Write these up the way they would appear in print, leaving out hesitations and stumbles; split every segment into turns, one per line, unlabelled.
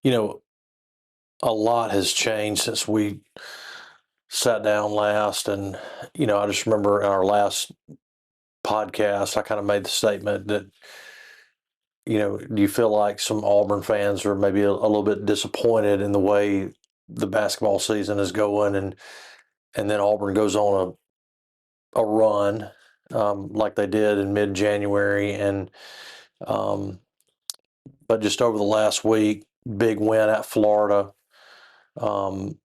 You know, a lot has changed since we sat down last. And, I just remember in our last podcast, I kind of made the statement that, do you feel like some Auburn fans are maybe a little bit disappointed in the way the basketball season is going? And then Auburn goes on a run like they did in mid-January. But just over the last week, big win at Florida. And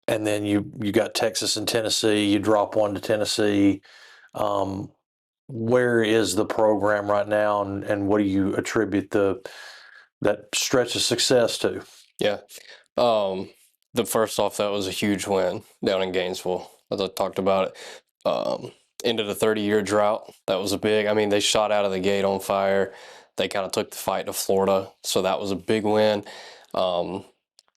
then you got Texas and Tennessee. You drop one to Tennessee. Where is the program right now, and what do you attribute that stretch of success to?
Yeah. The first off, that was a huge win down in Gainesville, as I talked about it. Ended a 30-year drought. That was they shot out of the gate on fire. They kind of took the fight to Florida, so that was a big win.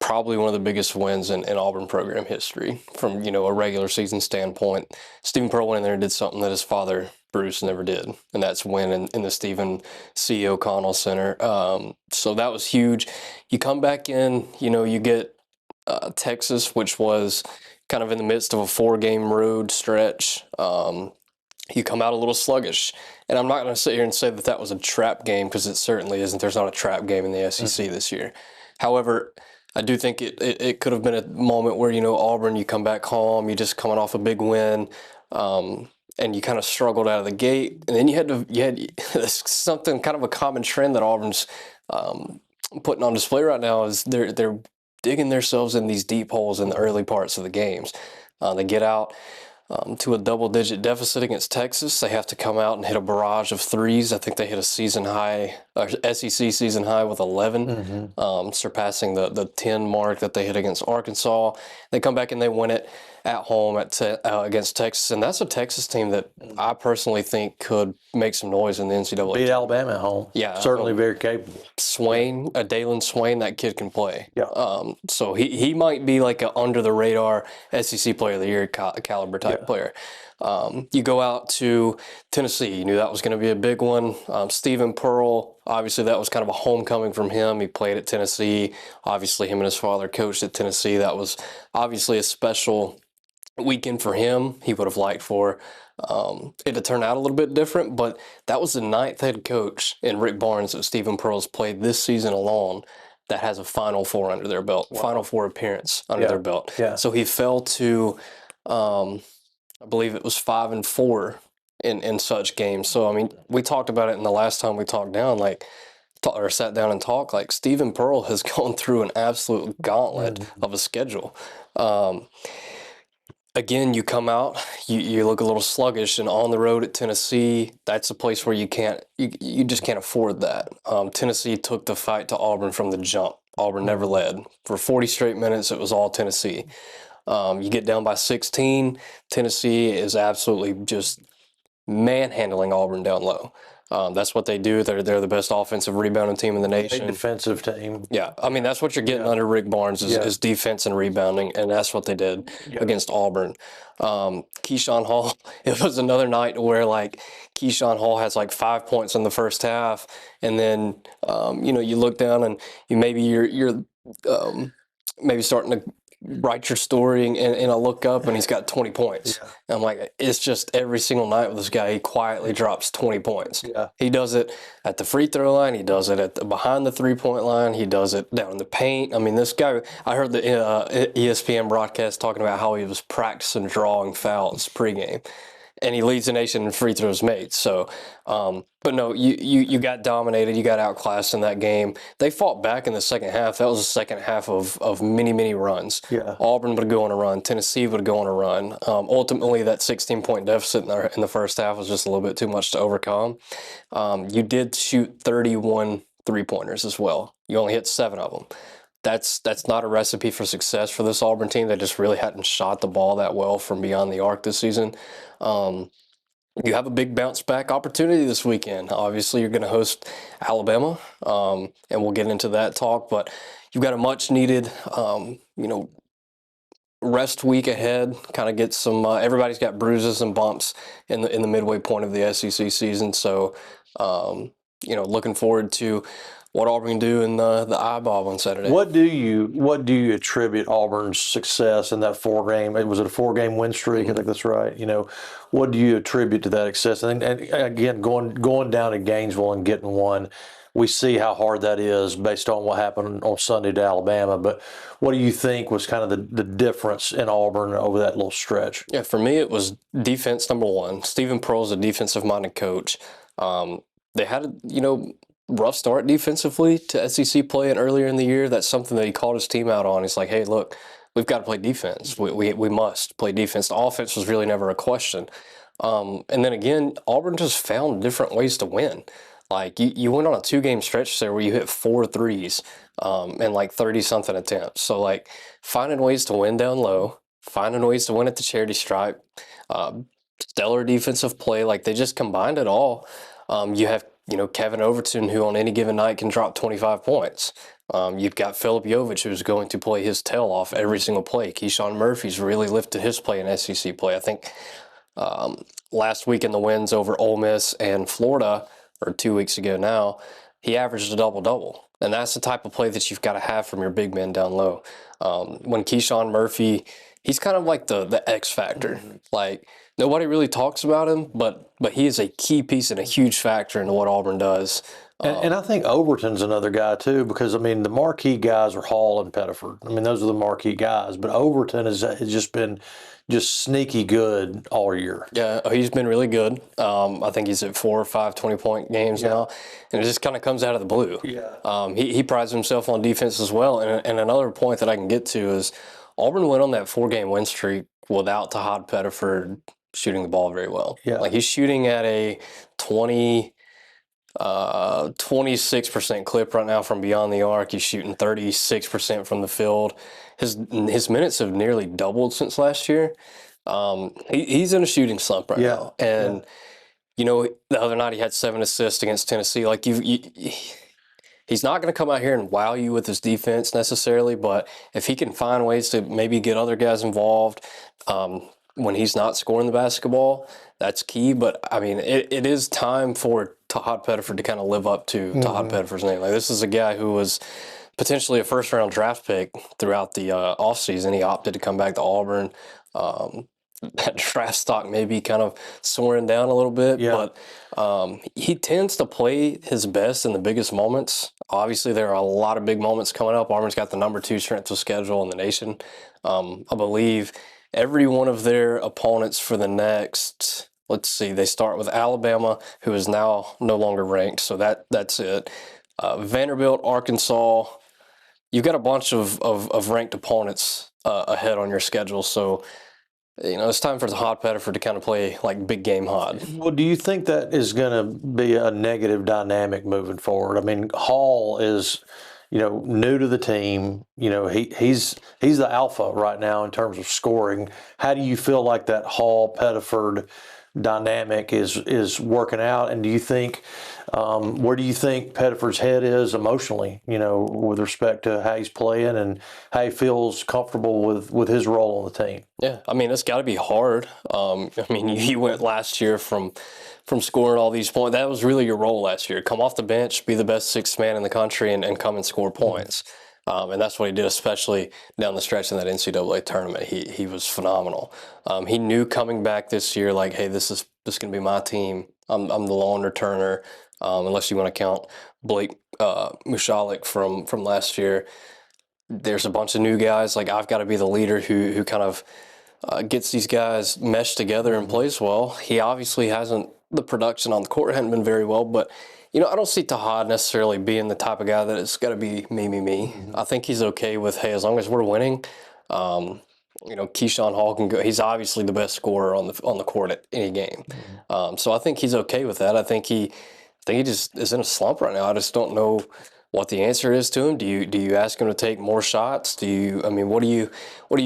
Probably one of the biggest wins in Auburn program history from, a regular season standpoint. Stephen Pearl went in there and did something that his father, Bruce, never did, and that's win in the Stephen C. O'Connell Center. So that was huge. You come back in, you get Texas, which was kind of in the midst of a 4-game road stretch. You come out a little sluggish. And I'm not going to sit here and say that was a trap game, because it certainly isn't. There's not a trap game in the SEC this year. However, I do think it could have been a moment where, Auburn, you come back home, you're just coming off a big win, and you kind of struggled out of the gate. And then you had something, kind of a common trend that Auburn's putting on display right now is they're digging themselves in these deep holes in the early parts of the games. They get out to a double-digit deficit against Texas. They have to come out and hit a barrage of threes. I think they hit a SEC season high with 11, surpassing the 10 mark that they hit against Arkansas. They come back and they win it at home against Texas, and that's a Texas team that I personally think could make some noise in the NCAA.
Beat Alabama at home.
Yeah,
certainly very capable.
Dalen Swain, that kid can play.
Yeah.
So he might be like an under the radar SEC Player of the Year caliber type player. You go out to Tennessee. You knew that was going to be a big one. Stephen Pearl, obviously that was kind of a homecoming from him. He played at Tennessee. Obviously him and his father coached at Tennessee. That was obviously a special weekend for him. He would have liked for it to turn out a little bit different, but that was the 9th head coach in Rick Barnes that Stephen Pearl's played this season alone that has a Final Four under their belt, Final Four appearance under their belt.
Yeah.
So he fell to, I believe it was 5-4 in such games. So, we talked about it in the last time we talked down, or sat down and talked, Stephen Pearl has gone through an absolute gauntlet of a schedule. Again, you come out, you look a little sluggish, and on the road at Tennessee, that's a place where you just can't afford that. Tennessee took the fight to Auburn from the jump. Auburn never led. For 40 straight minutes, it was all Tennessee. You get down by 16, Tennessee is absolutely just manhandling Auburn down low. That's what they do. They're the best offensive rebounding team in the nation.
A defensive team.
Yeah, that's what you're getting under Rick Barnes is defense and rebounding, and that's what they did against Auburn. Keyshawn Hall, it was another night where Keyshawn Hall has 5 points in the first half, and then you look down and you're maybe starting to write your story, and I look up and he's got 20 points. Yeah. And I'm like, it's just every single night with this guy, he quietly drops 20 points.
Yeah.
He does it at the free throw line. He does it behind the 3-point line. He does it down in the paint. This guy, I heard the ESPN broadcast talking about how he was practicing drawing fouls pregame. And he leads the nation in free throws made. So, but no, you got dominated. You got outclassed in that game. They fought back in the second half. That was the second half of many run. Yeah. Auburn would go on a run. Tennessee would go on a run. Ultimately, that 16-point deficit in the first half was just a little bit too much to overcome. You did shoot 31 three-pointers as well. You only hit 7 of them. That's not a recipe for success for this Auburn team. They just really hadn't shot the ball that well from beyond the arc this season. You have a big bounce back opportunity this weekend. Obviously, you're going to host Alabama, and we'll get into that talk. But you've got a much needed, rest week ahead. Kind of get some. Everybody's got bruises and bumps in the midway point of the SEC season. So, looking forward to what Auburn can do in the eyeball on Saturday.
What do you attribute Auburn's success in that 4-game? Was it a 4-game win streak? I think that's right. What do you attribute to that success? And again, going down to Gainesville and getting one, we see how hard that is based on what happened on Sunday to Alabama. But what do you think was kind of the difference in Auburn over that little stretch?
Yeah, for me, it was defense, number one. Stephen Pearl's a defensive-minded coach. They had a, rough start defensively to SEC play, and earlier in the year, that's something that he called his team out on. He's like, hey, look, we've got to play defense. We must play defense. The offense was really never a question. And then again, Auburn just found different ways to win. Like, you went on a 2-game stretch there where you hit 4 threes and like 30-something attempts. So, like, finding ways to win down low, finding ways to win at the charity stripe, stellar defensive play. Like, they just combined it all. You have, Kevin Overton, who on any given night can drop 25 points. You've got Philip Jovich, who's going to play his tail off every single play. Keyshawn Murphy's really lifted his play in SEC play. I think last week in the wins over Ole Miss and Florida, or 2 weeks ago now, he averaged a double-double. And that's the type of play that you've got to have from your big men down low. When Keyshawn Murphy, he's kind of like the X factor. Like, nobody really talks about him, but he is a key piece and a huge factor in what Auburn does.
And I think Overton's another guy, too, because, the marquee guys are Hall and Pettiford. Those are the marquee guys. But Overton has just been sneaky good all year.
Yeah, he's been really good. I think he's at 4 or 5 20-point games now. And it just kind of comes out of the blue.
Yeah.
He prides himself on defense as well. And another point that I can get to is Auburn went on that 4-game win streak without Tahad Pettiford shooting the ball very well.
Yeah.
Like, he's shooting at a 26% clip right now from beyond the arc. He's shooting 36% from the field. His minutes have nearly doubled since last year. He's in a shooting slump right now. And, the other night he had 7 assists against Tennessee. Like, he's not going to come out here and wow you with his defense necessarily, but if he can find ways to maybe get other guys involved when he's not scoring the basketball, that's key. But, it is time for Tahad Pettiford to kind of live up to Tahad Pettiford's name. Like, this is a guy who was potentially a first-round draft pick throughout the offseason. He opted to come back to Auburn. That draft stock may be kind of soaring down a little bit, but he tends to play his best in the biggest moments. Obviously, there are a lot of big moments coming up. Auburn's got the number 2 strength of schedule in the nation. I believe every one of their opponents for the next, let's see, they start with Alabama, who is now no longer ranked, so that's it. Vanderbilt, Arkansas. You've got a bunch of ranked opponents ahead on your schedule, so it's time for the Tahad Pettiford to kind of play like big game hot.
Well, do you think that is going to be a negative dynamic moving forward? Hall is, new to the team. He's the alpha right now in terms of scoring. How do you feel like that Hall Pettiford dynamic is working out? And do you think where do you think Pettiford's head is emotionally, with respect to how he's playing and how he feels comfortable with his role on the team?
Yeah, it's got to be hard. You went last year from scoring all these points. That was really your role last year. Come off the bench, be the best 6th man in the country, and come and score points. And that's what he did, especially down the stretch in that NCAA tournament. He was phenomenal. He knew coming back this year, like, hey, this is going to be my team. I'm the lone returner, unless you want to count Blake Mushalik from last year. There's a bunch of new guys. Like, I've got to be the leader who kind of gets these guys meshed together and plays well. He obviously hasn't, the production on the court hadn't been very well, but I don't see Tahad necessarily being the type of guy that it's got to be me. I think he's okay with, hey, as long as we're winning, Keyshawn Hall can go. He's obviously the best scorer on the court at any game. So I think he's okay with that. I think he just is in a slump right now. I just don't know what the answer is to him. Do you ask him to take more shots? What do you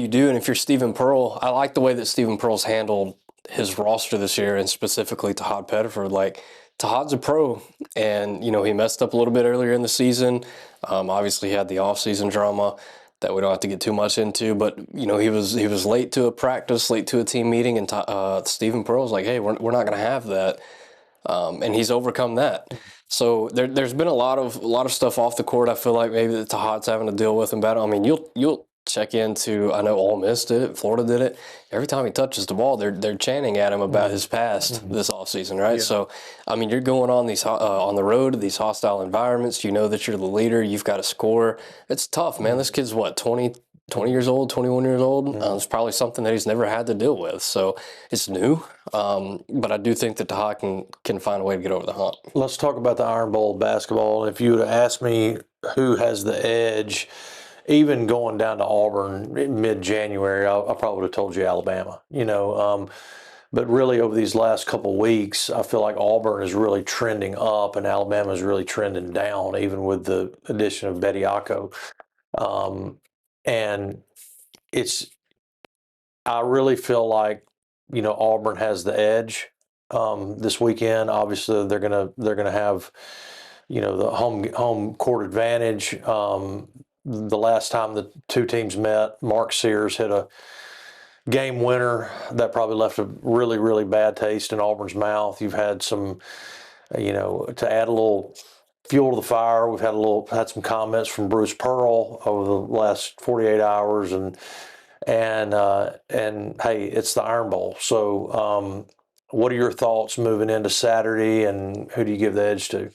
do? And if you're Stephen Pearl, I like the way that Stephen Pearl's handled his roster this year, and specifically Tahad Pettiford. Like, Tahad's a pro, and he messed up a little bit earlier in the season. Obviously, he had the offseason drama that we don't have to get too much into, but he was late to a practice, late to a team meeting, and Stephen Pearl's like, hey, we're not going to have that, and he's overcome that. So there's been a lot of stuff off the court. I feel like maybe that Tahat's having to deal with and battle. I mean, you'll check into. I know Ole Miss did it, Florida did it. Every time he touches the ball, they're chanting at him about his past this offseason, right?
Yeah.
So, I mean, you're going on these on the road to these hostile environments. You know that you're the leader. You've got to score. It's tough, man. This kid's what 20 years old, 21 years old. It's probably something that he's never had to deal with. So it's new. But I do think that Tahat can find a way to get over the hump.
Let's talk about the Iron Bowl basketball. If you would have asked me who has the edge, even going down to Auburn mid-January, I probably would have told you Alabama. But really over these last couple of weeks, I feel like Auburn is really trending up and Alabama is really trending down, even with the addition of Bediako. And I really feel like, Auburn has the edge this weekend. Obviously, they're gonna have, the home court advantage. The last time the two teams met, Mark Sears hit a game winner that probably left a really, really bad taste in Auburn's mouth. You've had some, to add a little fuel to the fire. We've had some comments from Bruce Pearl over the last 48 hours, and hey, it's the Iron Bowl. So, what are your thoughts moving into Saturday, and who do you give the edge to?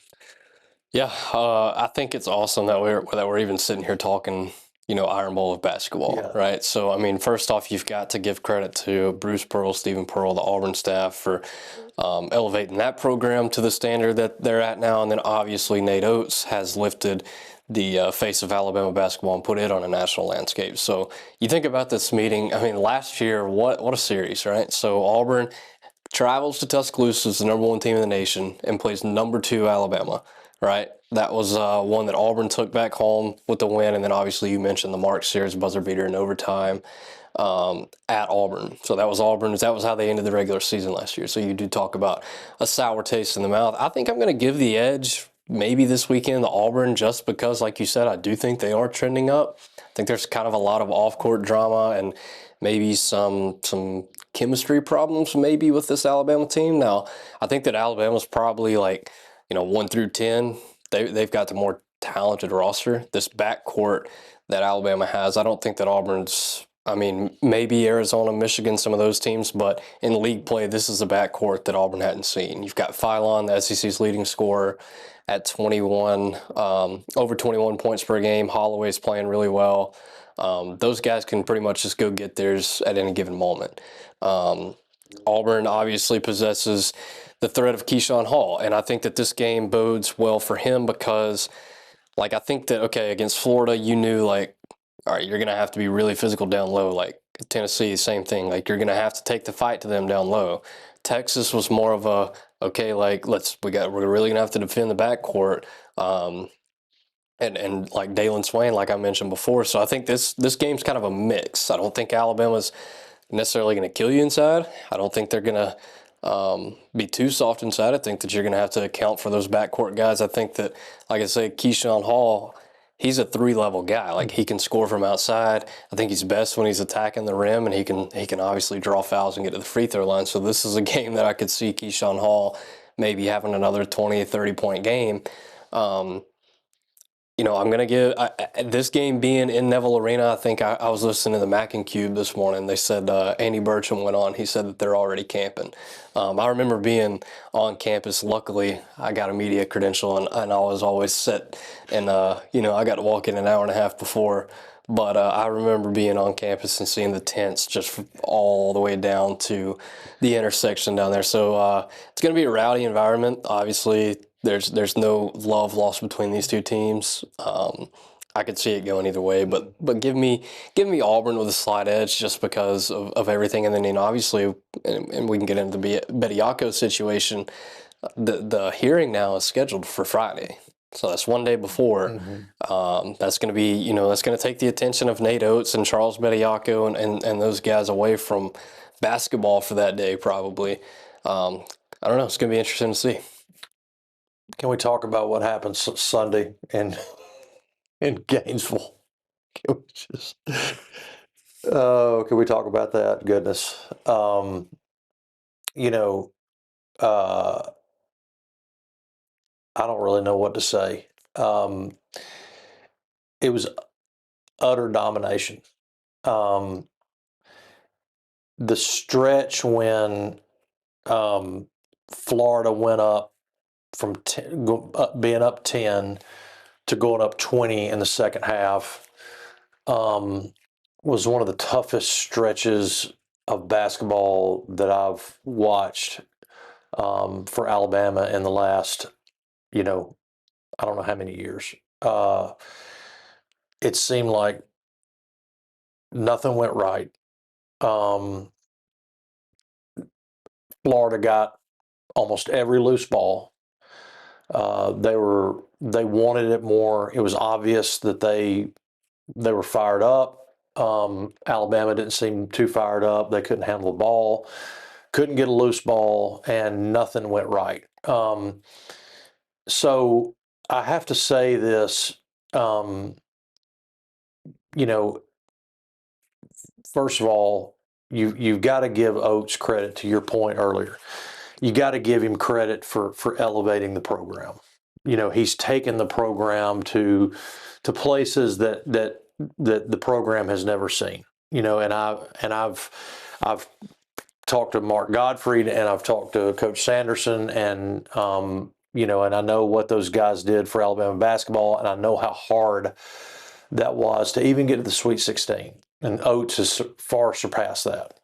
Yeah, I think it's awesome that we're even sitting here talking, Iron Bowl of basketball,
Yeah.
right? So, I mean, first off, you've got to give credit to Bruce Pearl, Stephen Pearl, the Auburn staff for elevating that program to the standard that they're at now, and then obviously Nate Oates has lifted the face of Alabama basketball and put it on a national landscape. So you think about this meeting. I mean, last year, what a series, right? So Auburn travels to Tuscaloosa as the number one team in the nation and plays number 2 Alabama, right? That was one that Auburn took back home with the win, and then obviously you mentioned the Mark Sears buzzer beater in overtime at Auburn. So that was Auburn. That was how they ended the regular season last year. So you do talk about a sour taste in the mouth. I think I'm going to give the edge maybe this weekend to Auburn just because, like you said, I do think they are trending up. I think there's kind of a lot of off-court drama and maybe some chemistry problems maybe with this Alabama team. Now, I think that Alabama's probably 1 through 10. They've got the more talented roster. This backcourt that Alabama has, I don't think that Auburn's. I mean, maybe Arizona, Michigan, some of those teams, but in league play, this is a backcourt that Auburn hadn't seen. You've got Phylon, the SEC's leading scorer, at 21, over 21 points per game. Holloway's playing really well. Those guys can pretty much just go get theirs at any given moment. Auburn obviously possesses the threat of Keyshawn Hall, and I think that this game bodes well for him because, I think that, okay, against Florida, you knew, all right, you're going to have to be really physical down low. Like Tennessee, same thing. You're going to have to take the fight to them down low. Texas was more of a, okay, we're really going to have to defend the backcourt. And like Dalen Swain, like I mentioned before. So I think this game's kind of a mix. I don't think Alabama's necessarily going to kill you inside. I don't think they're going to be too soft inside. I think that you're going to have to account for those backcourt guys. I think that, like I say, Keyshawn Hall, he's a 3-level guy. He can score from outside. I think he's best when he's attacking the rim, and he can obviously draw fouls and get to the free throw line. So this is a game that I could see Keyshawn Hall maybe having another 20, 30-point game. I'm going to give this game being in Neville Arena. I think I was listening to the Mac and Cube this morning. They said Andy Burcham went on. He said that they're already camping. I remember being on campus. Luckily, I got a media credential, and I was always set. And, I got to walk in an hour and a half before. But I remember being on campus and seeing the tents just all the way down to the intersection down there. So it's going to be a rowdy environment. Obviously, there's no love lost between these two teams. I could see it going either way, but give me Auburn with a slight edge just because of everything. And then obviously, and we can get into the Bediako situation. The hearing now is scheduled for Friday. So that's one day before. That's going to be, that's going to take the attention of Nate Oates and Charles Bediako and those guys away from basketball for that day, probably. I don't know. It's going to be interesting to see.
Can we talk about what happened Sunday in Gainesville? Can we talk about that? Goodness. I don't really know what to say. It was utter domination. The stretch when Florida went up from being up 10 to going up 20 in the second half was one of the toughest stretches of basketball that I've watched for Alabama in the last, I don't know how many years. It seemed like nothing went right. Florida got almost every loose ball. They wanted it more. It was obvious that they were fired up. Alabama didn't seem too fired up. They couldn't handle the ball, couldn't get a loose ball, and nothing went right. So I have to say this, first of all, you've got to give Oates credit, to your point earlier. You got to give him credit for elevating the program. He's taken the program to places that the program has never seen. And I've talked to Mark Gottfried, and I've talked to Coach Sanderson, and and I know what those guys did for Alabama basketball, and I know how hard that was to even get to the Sweet 16. And Oates has far surpassed that.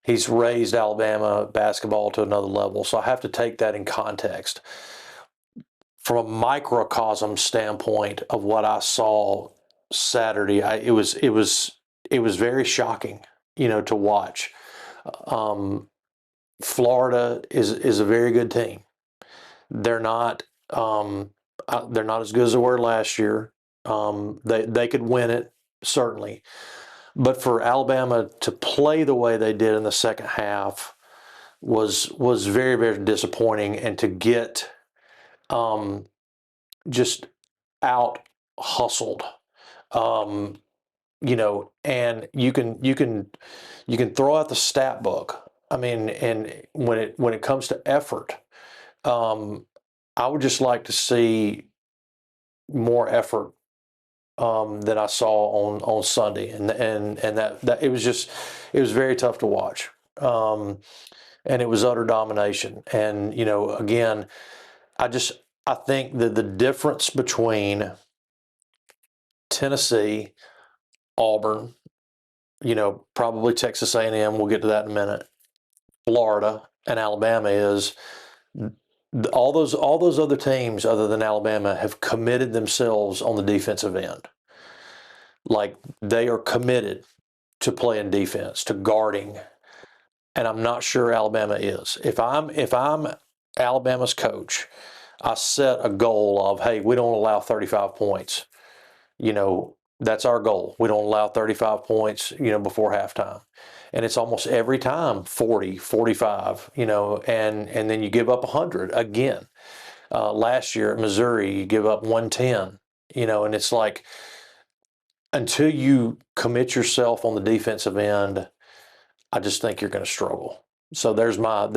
He's raised Alabama basketball to another level. So I have to take that in context. From a microcosm standpoint of what I saw Saturday, it was very shocking, to watch. Florida is a very good team. They're not as good as they were last year. They could win it, certainly. But for Alabama to play the way they did in the second half was very, very disappointing, and to get just out hustled. And you can throw out the stat book. I mean, and when it comes to effort, I would just like to see more effort that I saw on Sunday, and that it was very tough to watch, and it was utter domination. And again, I think that the difference between Tennessee, Auburn, probably Texas A&M, we'll get to that in a minute, Florida, and Alabama is all those other teams other than Alabama have committed themselves on the defensive end. Like, they are committed to playing defense, to guarding, and I'm not sure Alabama is. If I'm Alabama's coach, I set a goal of, hey, we don't allow 35 points. That's our goal. We don't allow 35 points, before halftime. And it's almost every time 40, 45, and then you give up 100 again. Last year at Missouri, you give up 110, and it's like, until you commit yourself on the defensive end, I just think you're going to struggle. So there's my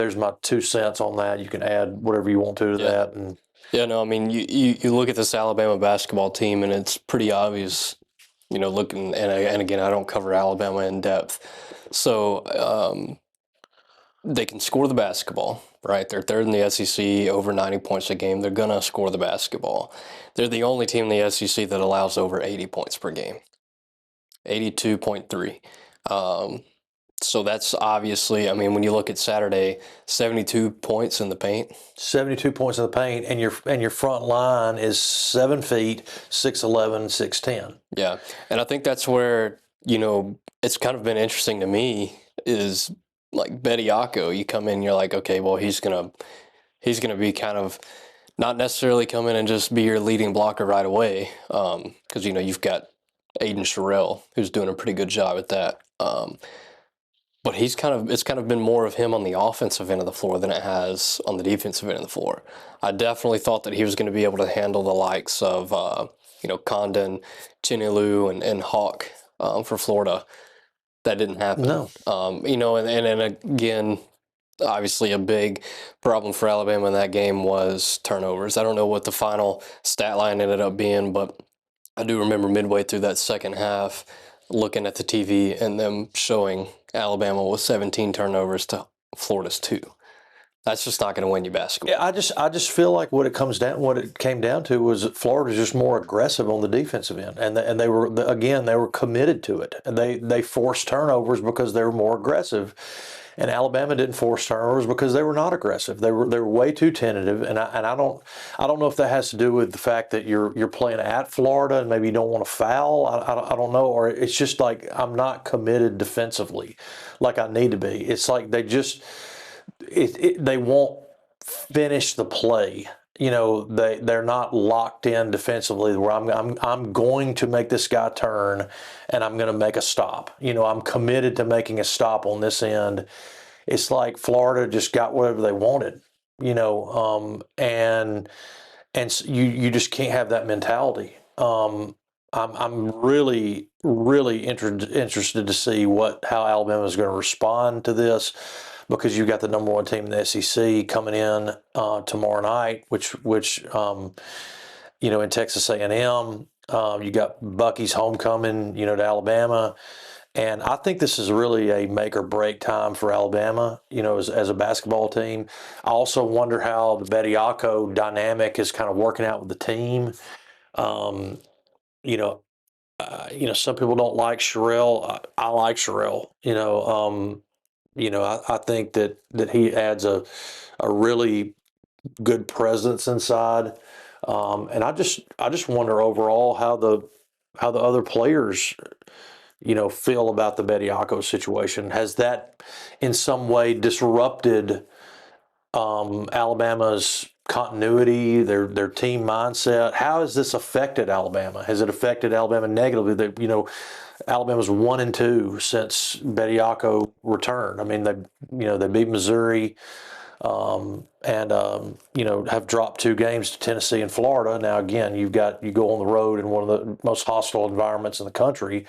2 cents on that. You can add whatever you want to that. And
no, I mean, you look at this Alabama basketball team, and it's pretty obvious, looking, and again, I don't cover Alabama in depth. So they can score the basketball, right? They're third in the SEC, over 90 points a game. They're going to score the basketball. They're the only team in the SEC that allows over 80 points per game, 82.3. So that's obviously, I mean, when you look at Saturday, 72 points in the paint.
72 points in the paint, and your front line is 7 feet, 6'11", 6'10".
Yeah, and I think that's where, it's kind of been interesting to me is, like, Bediako. You come in, you're like, okay, well, he's gonna be kind of not necessarily come in and just be your leading blocker right away, because you've got Aiden Sherrill, who's doing a pretty good job at that. But it's kind of been more of him on the offensive end of the floor than it has on the defensive end of the floor. I definitely thought that he was going to be able to handle the likes of Condon, Chinelu, and Hawk for Florida. That didn't happen.
No.
And again, Obviously, a big problem for Alabama in that game was turnovers. I don't know what the final stat line ended up being, but I do remember midway through that second half looking at the TV and them showing Alabama with 17 turnovers to Florida's 2. That's just not going to win you basketball.
Yeah, I just feel like what it came down to was that Florida's just more aggressive on the defensive end, and they were committed to it, and they forced turnovers because they were more aggressive, and Alabama didn't force turnovers because they were not aggressive. They were way too tentative, and I don't know if that has to do with the fact that you're playing at Florida and maybe you don't want to foul. I don't know, or it's just like I'm not committed defensively like I need to be. It's like they won't finish the play. They're not locked in defensively where I'm going to make this guy turn and I'm going to make a stop. I'm committed to making a stop on this end. It's like Florida just got whatever they wanted, and you just can't have that mentality. I'm really, really interested to see how Alabama is going to respond to this, because you've got the number one team in the SEC coming in tomorrow night, which in Texas A&M. You got Bucky's homecoming, to Alabama. And I think this is really a make or break time for Alabama, as a basketball team. I also wonder how the Bediako dynamic is kind of working out with the team. Um, some people don't like Sherrill. I like Sherrill. I think that he adds a really good presence inside, and I just wonder overall how the other players feel about the Bediako situation. Has that in some way disrupted Alabama's continuity, their team mindset? How has this affected Alabama? Has it affected Alabama negatively? Alabama's 1-2 since Bediako returned. I mean, they beat Missouri, and have dropped 2 games to Tennessee and Florida. Now again, you go on the road in one of the most hostile environments in the country.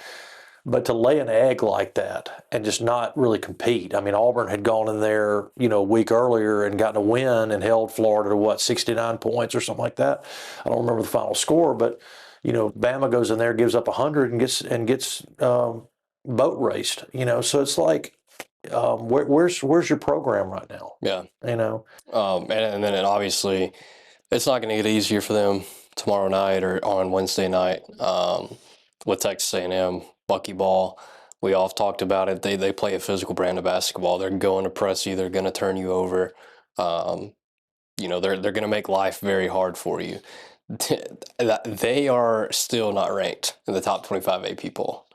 But to lay an egg like that and just not really compete. I mean, Auburn had gone in there, a week earlier and gotten a win and held Florida to 69 points or something like that. I don't remember the final score, but Bama goes in there, gives up 100 and gets boat raced. So it's like, where's your program right now?
Yeah.
And
then obviously it's not going to get easier for them tomorrow night or on Wednesday night with Texas A&M. Bucky ball. We all talked about it. They play a physical brand of basketball. They're going to press you. They're going to turn you over. They're going to make life very hard for you. They are still not ranked in the top 25 AP poll,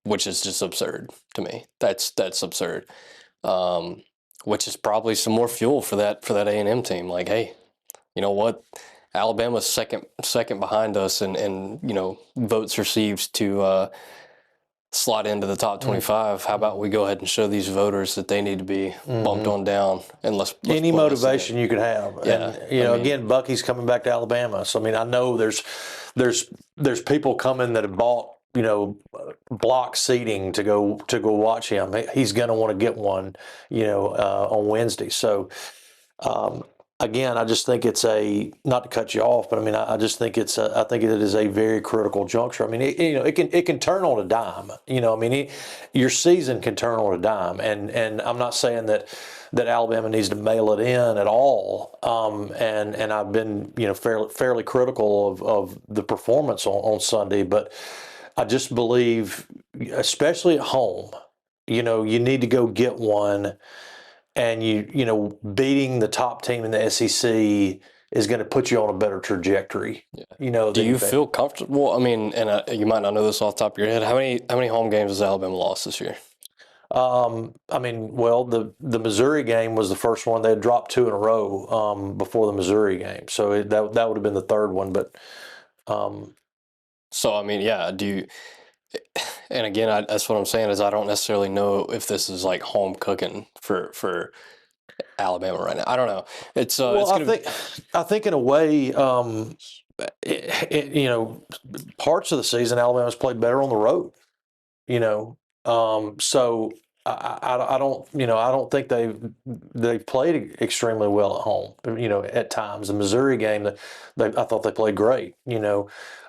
which is just absurd to me. That's absurd. Which is probably some more fuel for that A&M team. Like, hey, you know what? Alabama's second behind us, and votes received to slot into the top 25. How about we go ahead and show these voters that they need to be bumped on down, and let's
any motivation you could have.
Yeah,
and again, Bucky's coming back to Alabama, so I mean, I know there's people coming that have bought block seating to go watch him. He's going to want to get one on Wednesday. So again, I just think it's not to cut you off, but I mean, I just think I think it is a very critical juncture. I mean, it can turn on a dime. I mean, your season can turn on a dime, and I'm not saying that Alabama needs to mail it in at all. And I've been fairly critical of the performance on Sunday, but I just believe, especially at home, you need to go get one. And beating the top team in the SEC is going to put you on a better trajectory.
Yeah. Do you feel comfortable? I mean, and you might not know this off the top of your head. How many home games has Alabama lost this year?
I mean, well, the Missouri game was the first one. They had dropped 2 in a row before the Missouri game, so that would have been the third one. But
so I mean, yeah. Do you? And again, that's what I'm saying is I don't necessarily know if this is like home cooking for Alabama right now. I don't know. It's
I think in a way, parts of the season Alabama's played better on the road. So I don't, I don't think they played extremely well at home. At times the Missouri game, I thought they played great.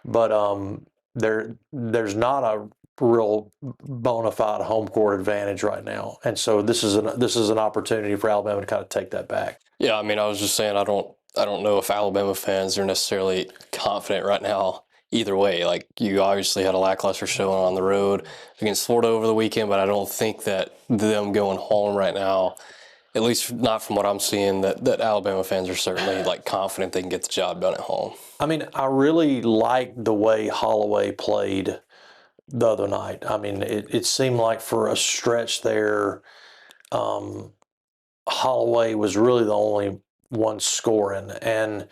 But there's not a real bona fide home court advantage right now, and so this is an opportunity for Alabama to kind of take that back.
Yeah, I mean, I was just saying I don't know if Alabama fans are necessarily confident right now either way. Like, you obviously had a lackluster showing on the road against Florida over the weekend, but I don't think that them going home right now, at least not from what I'm seeing, that Alabama fans are certainly like confident they can get the job done at home.
I mean, I really liked the way Holloway played the other night. I mean, it seemed like for a stretch there, um, Holloway was really the only one scoring, and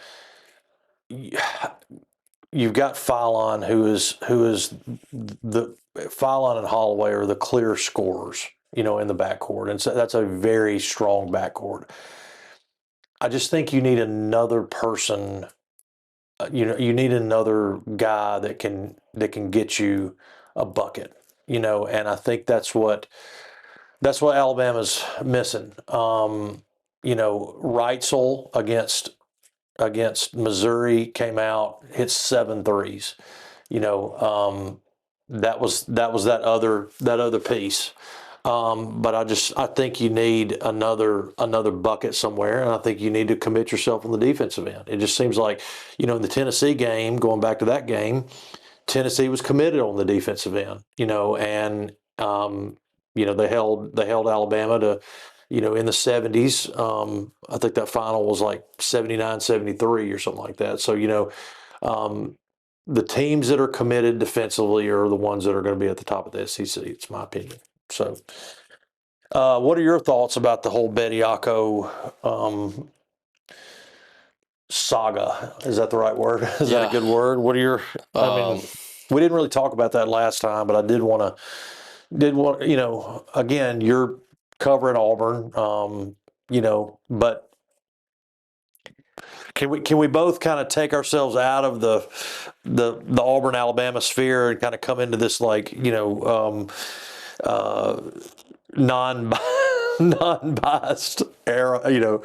you've got Fowler, who is the Fowler and Holloway are the clear scorers, in the backcourt, and so that's a very strong backcourt. I just think you need another person. You need another guy that can get you a bucket. And I think that's what Alabama's missing. Reitzel against Missouri came out, hit 7 threes. That was that other piece. But I think you need another bucket somewhere, and I think you need to commit yourself on the defensive end. It just seems like, in the Tennessee game, going back to that game, Tennessee was committed on the defensive end, and they held Alabama to, in the 70s. I think that final was like 79-73 or something like that. So, the teams that are committed defensively are the ones that are going to be at the top of the SEC. It's my opinion. So, what are your thoughts about the whole Bediako saga? Is that the right word? Is that a good word? What are your? I mean, we didn't really talk about that last time, but I did want, again, you're covering Auburn, but can we both kind of take ourselves out of the Auburn Alabama sphere and kind of come into this, like, non non-biased era,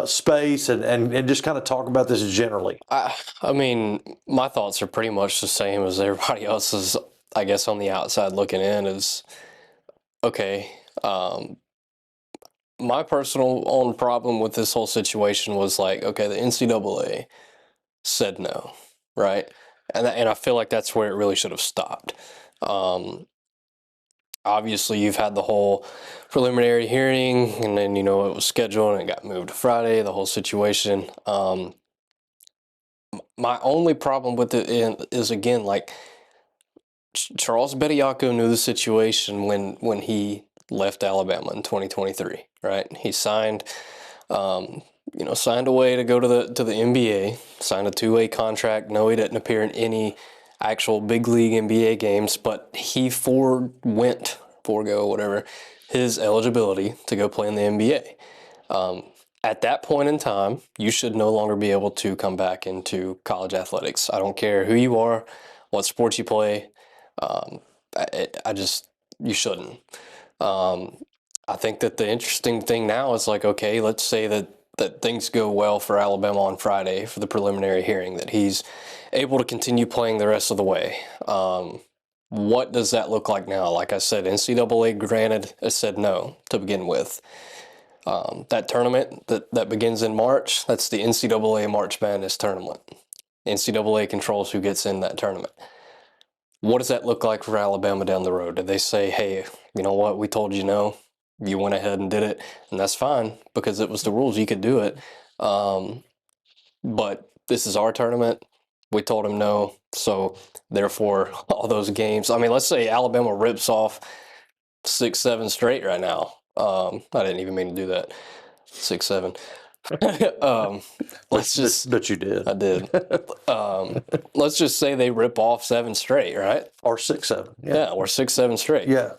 space, and just kind of talk about this generally?
I mean, my thoughts are pretty much the same as everybody else's, I guess, on the outside looking in. Is okay. My personal own problem with this whole situation was like, okay, the NCAA said no, right? And I feel like that's where it really should have stopped. Obviously, you've had the whole preliminary hearing, and then, it was scheduled and it got moved to Friday, the whole situation. My only problem with it is, again, like, Charles Bediako knew the situation when he left Alabama in 2023, right? He signed away to go to the NBA, signed a 2-way contract. No, he didn't appear in any actual big league NBA games, but he forego whatever his eligibility to go play in the NBA. At that point in time, you should no longer be able to come back into college athletics. I don't care who you are, what sport you play. You shouldn't. I think that the interesting thing now is, like, okay, let's say that things go well for Alabama on Friday for the preliminary hearing, that he's able to continue playing the rest of the way. What does that look like now? Like I said, NCAA granted said no to begin with. That tournament that begins in March, that's the NCAA March Madness tournament. NCAA controls who gets in that tournament. What does that look like for Alabama down the road? Did they say, hey, you know what, we told you no, you went ahead and did it, and that's fine because it was the rules, you could do it. But this is our tournament. We told him no, so therefore all those games. I mean, let's say Alabama rips off 6-7 straight right now. I didn't even mean to do that. 6-7.
But you did.
I did. Let's just say they rip off 7 straight, right?
Or 6-7.
Yeah, or 6-7 straight.
Yeah.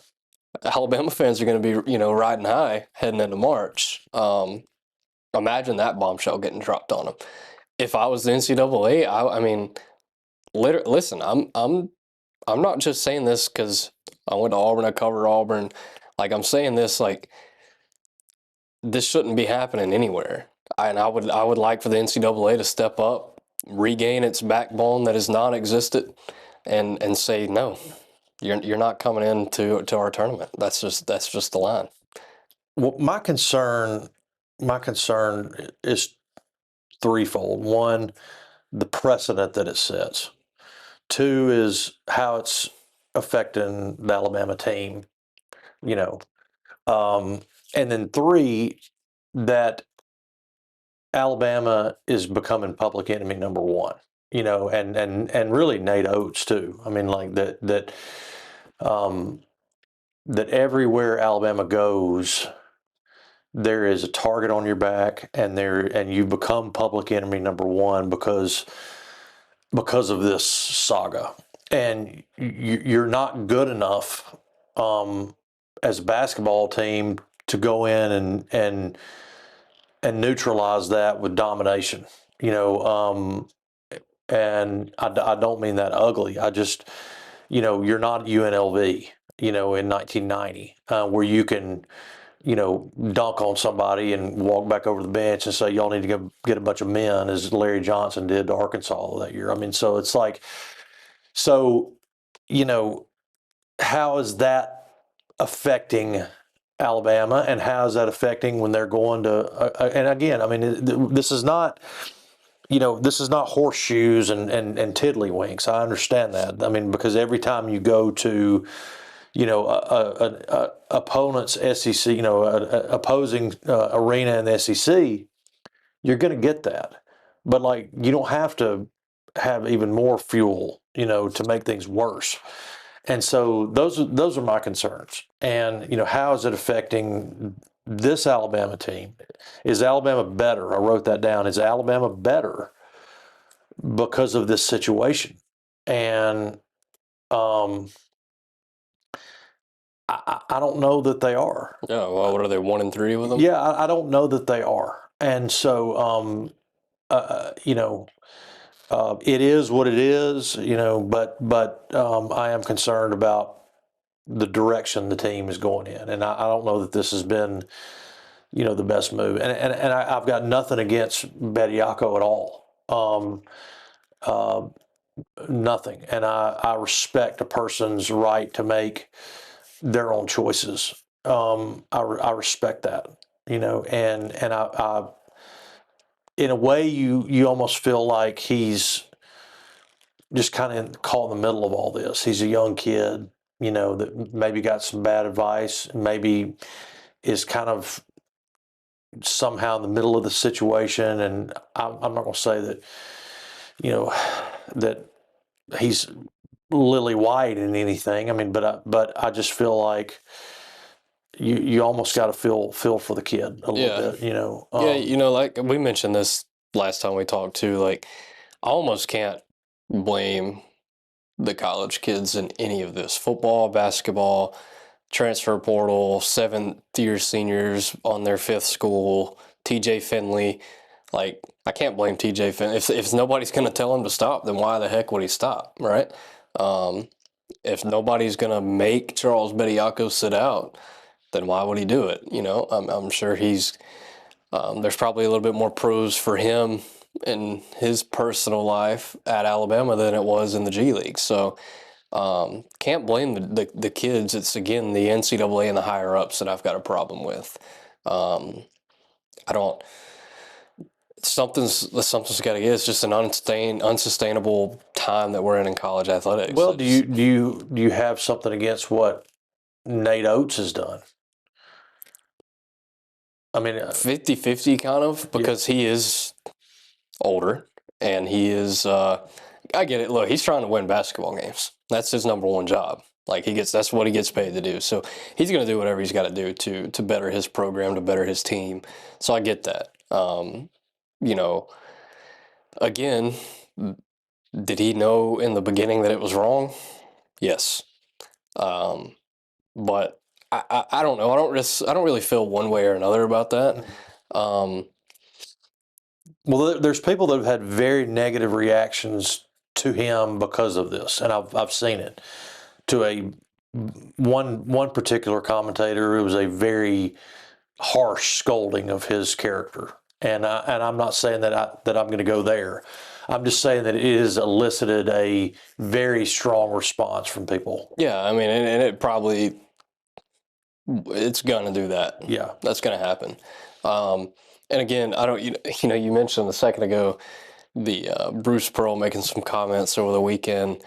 Alabama fans are going to be, riding high heading into March. Imagine that bombshell getting dropped on them. If I was the NCAA, I mean, listen, I'm not just saying this because I went to Auburn, I covered Auburn. Like, I'm saying this, like, this shouldn't be happening anywhere. And I would like for the NCAA to step up, regain its backbone that is non-existent, and say no, you're not coming into our tournament. That's just the line.
Well, my concern is threefold. One, the precedent that it sets. Two is how it's affecting the Alabama team, you know. And then three, that Alabama is becoming public enemy number one, and really Nate Oates too. I mean, like that everywhere Alabama goes, there is a target on your back, and you become public enemy number one because of this saga, and you're not good enough as a basketball team to go in and neutralize that with domination, and I don't mean that ugly. I just, you're not UNLV, in 1990, where you can, dunk on somebody and walk back over the bench and say, y'all need to go get a bunch of men, as Larry Johnson did to Arkansas that year. I mean, so it's like, how is that affecting Alabama, and how is that affecting when they're going to, and again, I mean, this is not, horseshoes and tiddlywinks. I understand that. I mean, because every time you go to, a opponent's SEC, opposing arena in the SEC, you're going to get that. But like, you don't have to have even more fuel, to make things worse. And so those are my concerns. And, how is it affecting this Alabama team? Is Alabama better? I wrote that down. Is Alabama better because of this situation? And I don't know that they are.
Yeah, well, what are they, 1-3 with them?
Yeah, I don't know that they are. And so, it is what it is, but I am concerned about the direction the team is going in. And I don't know that this has been, the best move. And I've got nothing against Bediako at all. Nothing. And I respect a person's right to make their own choices. I respect that, and I in a way, you almost feel like he's just kind of caught in the middle of all this. He's a young kid, that maybe got some bad advice, maybe is kind of somehow in the middle of the situation. And I'm not going to say that, that he's lily white in anything. I mean, but I just feel like you almost got to feel for the kid a little bit,
Yeah, like we mentioned this last time we talked too. Like, I almost can't blame the college kids in any of this. Football, basketball, transfer portal, 7th-year seniors on their 5th school, TJ Finley. Like, I can't blame TJ Finley. If nobody's going to tell him to stop, then why the heck would he stop, right? If nobody's going to make Charles Bediako sit out, then why would he do it? I'm sure he's there's probably a little bit more pros for him in his personal life at Alabama than it was in the G League. So can't blame the kids. It's, again, the NCAA and the higher ups that I've got a problem with. I don't. Something's got to get. It's just an unsustainable time that we're in college athletics.
Well, do you have something against what Nate Oates has done? I mean,
50-50 kind of, because he is older and he is, I get it. Look, he's trying to win basketball games. That's his number one job. Like, that's what he gets paid to do. So he's going to do whatever he's got to do to better his program, to better his team. So I get that. Again, did he know in the beginning that it was wrong? Yes. But I don't know. I don't really feel one way or another about that.
Well, there's people that have had very negative reactions to him because of this, and I've seen it, to a one particular commentator, it was a very harsh scolding of his character. And I'm not saying that I'm going to go there. I'm just saying that it has elicited a very strong response from people.
Yeah, I mean, and it probably it's gonna do that.
Yeah,
that's gonna happen. And again, I don't. You mentioned a second ago the Bruce Pearl making some comments over the weekend,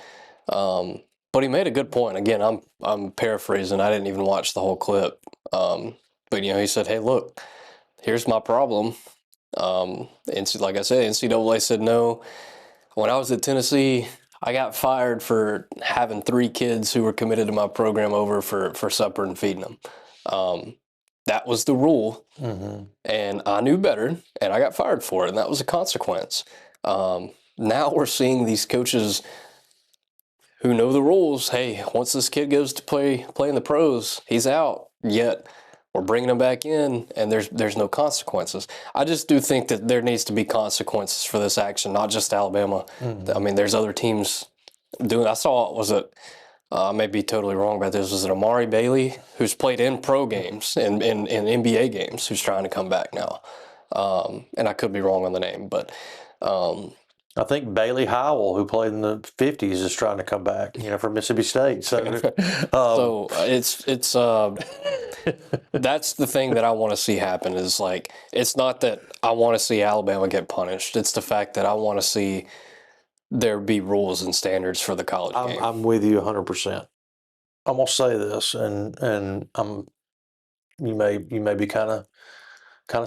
but he made a good point. Again, I'm paraphrasing. I didn't even watch the whole clip, but he said, "Hey, look, here's my problem." Like I said, NCAA said no. When I was at Tennessee, I got fired for having 3 kids who were committed to my program over for supper and feeding them. That was the rule, and I knew better, and I got fired for it, and that was a consequence. Now we're seeing these coaches who know the rules. Hey, once this kid goes to play in the pros, he's out. Yet we're bringing him back in, and there's no consequences. I just do think that there needs to be consequences for this action, not just Alabama. I mean, there's other teams doing. I saw, I may be totally wrong about this. Was it Amari Bailey, who's played in pro games and in NBA games, who's trying to come back now? And I could be wrong on the name, but
I think Bailey Howell, who played in the 50s, is trying to come back, from Mississippi State. So,
so it's that's the thing that I want to see happen. Is like, it's not that I want to see Alabama get punished. It's the fact that I want to see there be rules and standards for the college game.
I'm with you 100%. I'm gonna say this, and you may be kind of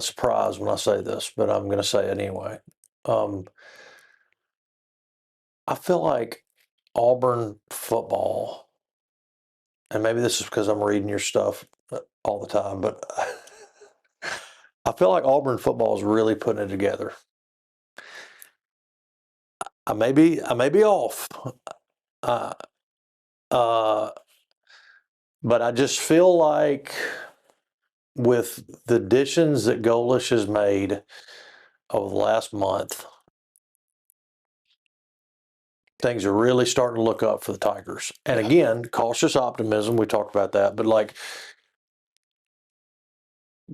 surprised when I say this, but I'm gonna say it anyway. I feel like Auburn football, and maybe this is because I'm reading your stuff all the time, but I feel like Auburn football is really putting it together. I may be off, but I just feel like with the additions that Golish has made over the last month, things are really starting to look up for the Tigers. And again, cautious optimism. We talked about that, but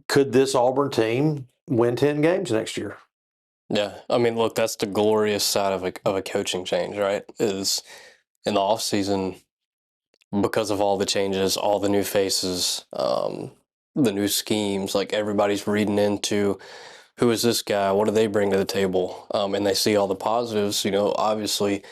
could this Auburn team win 10 games next year?
Yeah, I mean, look, that's the glorious side of a coaching change, right? Is in the offseason, because of all the changes, all the new faces, the new schemes, like everybody's reading into who is this guy, what do they bring to the table, and they see all the positives. Obviously,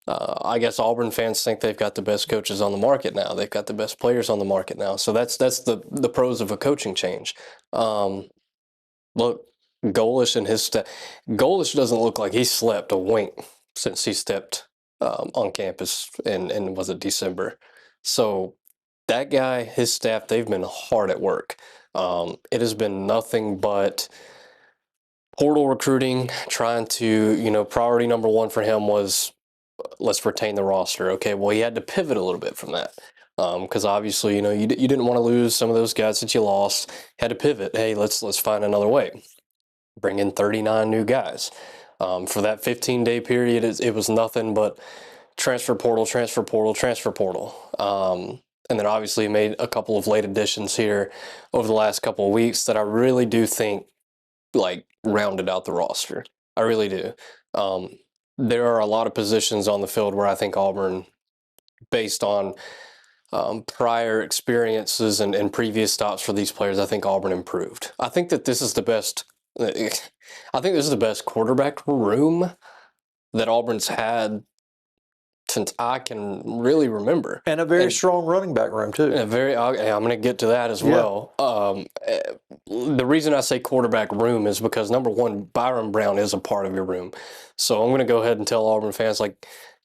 I guess Auburn fans think they've got the best coaches on the market now. They've got the best players on the market now. So that's the pros of a coaching change. Look, Golish and his staff. Golish doesn't look like he slept a wink since he stepped on campus in was it December? So that guy, his staff, they've been hard at work. It has been nothing but portal recruiting, trying to, priority number one for him was let's retain the roster. Okay, well, he had to pivot a little bit from that because obviously, you didn't want to lose some of those guys that you lost. Had to pivot. Hey, let's find another way. Bring in 39 new guys. For that 15-day period, it was nothing but transfer portal, transfer portal, transfer portal. And then obviously made a couple of late additions here over the last couple of weeks that I really do think rounded out the roster. I really do. There are a lot of positions on the field where I think Auburn, based on prior experiences and previous stops for these players, I think Auburn improved. I think that this is the best. I think this is the best quarterback room that Auburn's had since I can really remember.
And a very strong running back room, too.
I'm going to get to that as well. The reason I say quarterback room is because, number one, Byron Brown is a part of your room. So I'm going to go ahead and tell Auburn fans,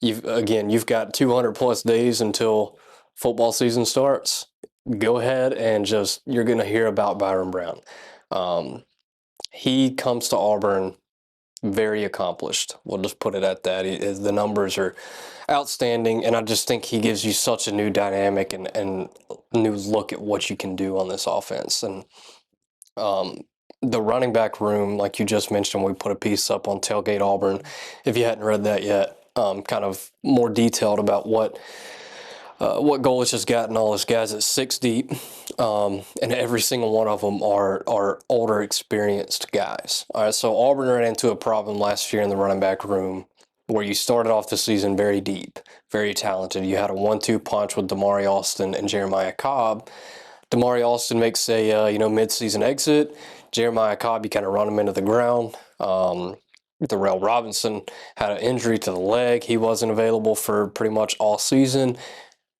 you've got 200-plus days until football season starts. Go ahead and you're going to hear about Byron Brown. He comes to Auburn very accomplished. We'll just put it at that. The numbers are outstanding, and I just think he gives you such a new dynamic and new look at what you can do on this offense. And the running back room, like you just mentioned, we put a piece up on Talegate Auburn. If you hadn't read that yet, kind of more detailed about what what Golich has gotten all his guys at 6 deep, and every single one of them are older, experienced guys. All right, so Auburn ran into a problem last year in the running back room where you started off the season very deep, very talented. You had a 1-2 punch with Damari Alston and Jeremiah Cobb. Damari Alston makes a mid-season exit. Jeremiah Cobb, you kind of run him into the ground. Darrell Robinson had an injury to the leg. He wasn't available for pretty much all season.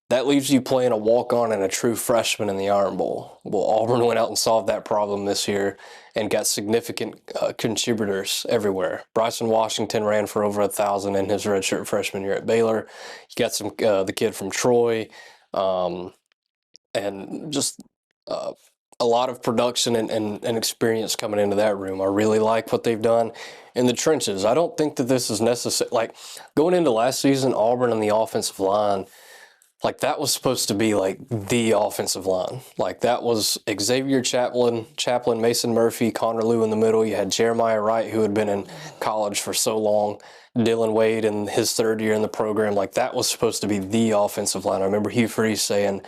That leaves you playing a walk-on and a true freshman in the Iron Bowl. Well, Auburn went out and solved that problem this year and got significant contributors everywhere. Bryson Washington ran for over 1,000 in his redshirt freshman year at Baylor. You got the kid from Troy, and just a lot of production and experience coming into that room. I really like what they've done in the trenches. I don't think that this is necessary. Like, going into last season, Auburn and the offensive line, like, that was supposed to be like the offensive line. Like, that was Xavier Chaplin, Mason Murphy, Connor Lew in the middle. You had Jeremiah Wright, who had been in college for so long, Dylan Wade in his third year in the program. Like, that was supposed to be the offensive line. I remember Hugh Freeze saying,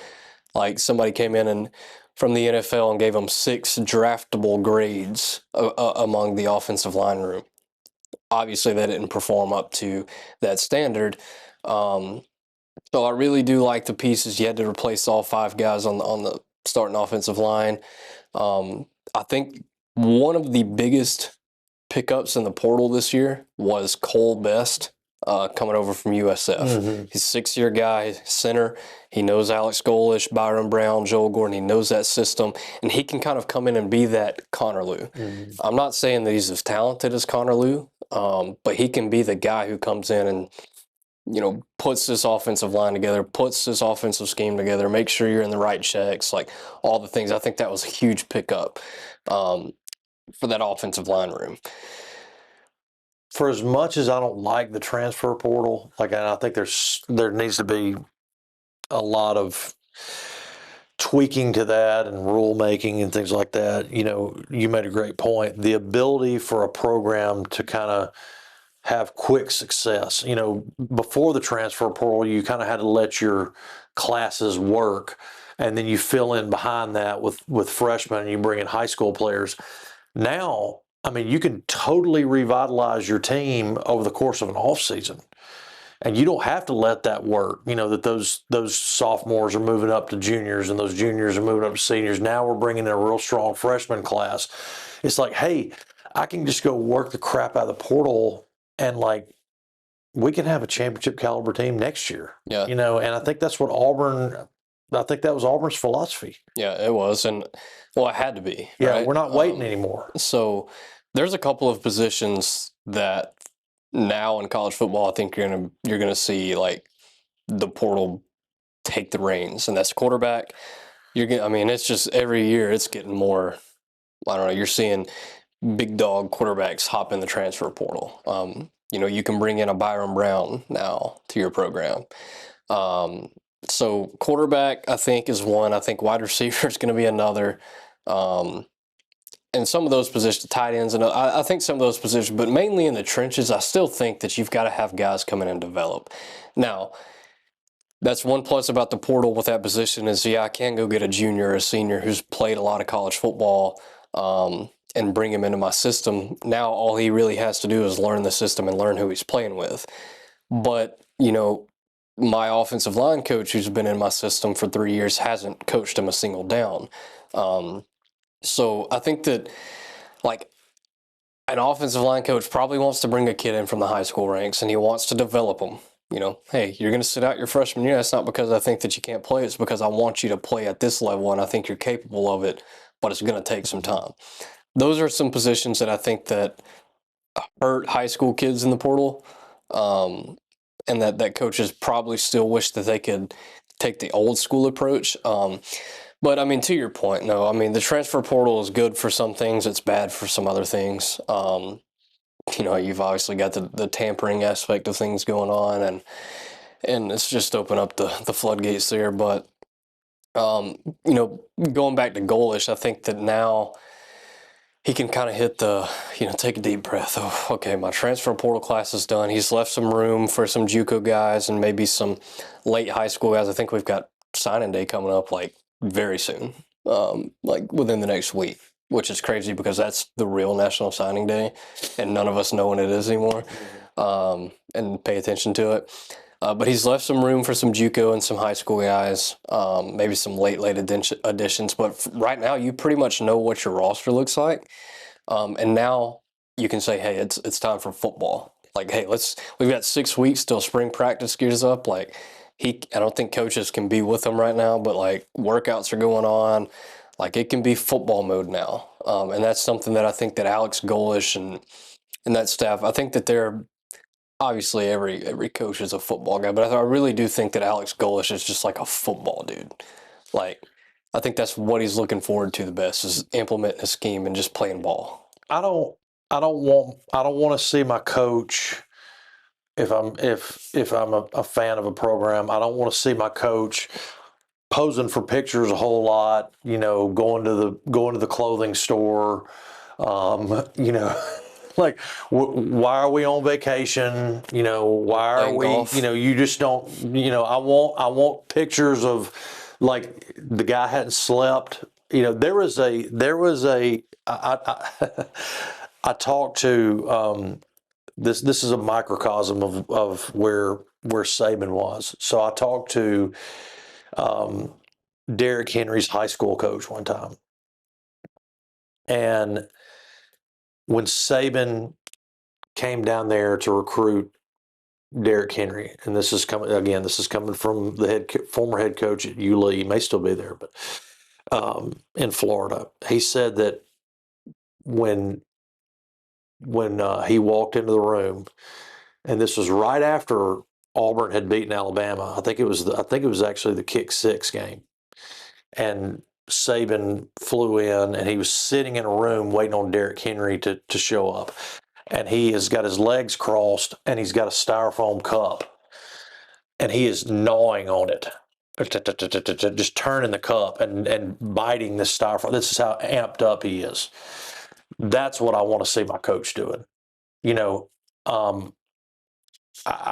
like, somebody came in and from the NFL and gave them 6 draftable grades among the offensive line room. Obviously, they didn't perform up to that standard. So I really do like the pieces. You had to replace all 5 guys on the starting offensive line. I think one of the biggest pickups in the portal this year was Cole Best, coming over from USF.
Mm-hmm.
He's a 6-year guy, center. He knows Alex Golesh, Byron Brown, Joel Gordon. He knows that system, and he can kind of come in and be that Connor Lew.
Mm-hmm.
I'm not saying that he's as talented as Connor Lew, but he can be the guy who comes in and, puts this offensive line together, puts this offensive scheme together, make sure you're in the right checks, like all the things. I think that was a huge pickup for that offensive line room.
For as much as I don't like the transfer portal, and I think there needs to be a lot of tweaking to that and rule making and things like that. You made a great point. The ability for a program to kind of have quick success. Before the transfer portal, you kind of had to let your classes work, and then you fill in behind that with freshmen and you bring in high school players. Now, you can totally revitalize your team over the course of an off season, and you don't have to let that work. That those sophomores are moving up to juniors and those juniors are moving up to seniors. Now we're bringing in a real strong freshman class. It's like, hey, I can just go work the crap out of the portal, and we can have a championship caliber team next year.
Yeah.
And I think that's what I think that was Auburn's philosophy.
Yeah, it was. And, well, it had to be.
Yeah,
right?
We're not waiting anymore.
So there's a couple of positions that now in college football, I think you're gonna see like the portal take the reins, and that's quarterback. It's just every year it's getting more. I don't know. You're seeing big dog quarterbacks hop in the transfer portal. You can bring in a Byron Brown now to your program. So quarterback, I think, is one. I think wide receiver is going to be another. And some of those positions, tight ends, and I think some of those positions, but mainly in the trenches, I still think that you've got to have guys come in and develop. Now, that's one plus about the portal with that position is, I can go get a junior or a senior who's played a lot of college football and bring him into my system. Now all he really has to do is learn the system and learn who he's playing with. But, my offensive line coach who's been in my system for 3 years hasn't coached him a single down. So I think that, an offensive line coach probably wants to bring a kid in from the high school ranks, and he wants to develop them. Hey, you're going to sit out your freshman year. That's not because I think that you can't play. It's because I want you to play at this level, and I think you're capable of it, but it's going to take some time. Those are some positions that I think that hurt high school kids in the portal, and that coaches probably still wish that they could take the old school approach. But, to your point, no. The transfer portal is good for some things. It's bad for some other things. You've obviously got the tampering aspect of things going on, and it's just opened up the floodgates there. But, going back to Goalish, I think that now he can kind of hit the, take a deep breath. Oh, okay, my transfer portal class is done. He's left some room for some JUCO guys and maybe some late high school guys. I think we've got signing day coming up like very soon, like within the next week, which is crazy because that's the real National Signing Day, and none of us know when it is anymore, and pay attention to it. But he's left some room for some JUCO and some high school guys, maybe some late additions. But right now, you pretty much know what your roster looks like, and now you can say, "Hey, it's time for football." Like, hey, we've got 6 weeks till spring practice gears up. Like, I don't think coaches can be with them right now, but like workouts are going on. Like, it can be football mode now, and that's something that I think that Alex Golish and that staff, I think that they're. Obviously, every coach is a football guy, but I really do think that Alex Golish is just like a football dude. Like, I think that's what he's looking forward to the best is implementing a scheme and just playing ball.
I don't want to see my coach if I'm a fan of a program. I don't want to see my coach posing for pictures a whole lot. Going to the clothing store. Like, why are we on vacation? Why are we?
Golf.
You just don't. I want pictures of like the guy hadn't slept. There was a. I talked to this. This is a microcosm of where Saban was. So I talked to Derrick Henry's high school coach one time, and when Saban came down there to recruit Derrick Henry, and this is coming from the former head coach at ULE. He may still be there, but in Florida, he said that when he walked into the room, and this was right after Auburn had beaten Alabama. I think it was actually the kick six game, and Saban flew in, and he was sitting in a room waiting on Derrick Henry to show up. And he has got his legs crossed, and he's got a styrofoam cup, and he is gnawing on it, just turning the cup and biting the styrofoam. This is how amped up he is. That's what I want to see my coach doing. I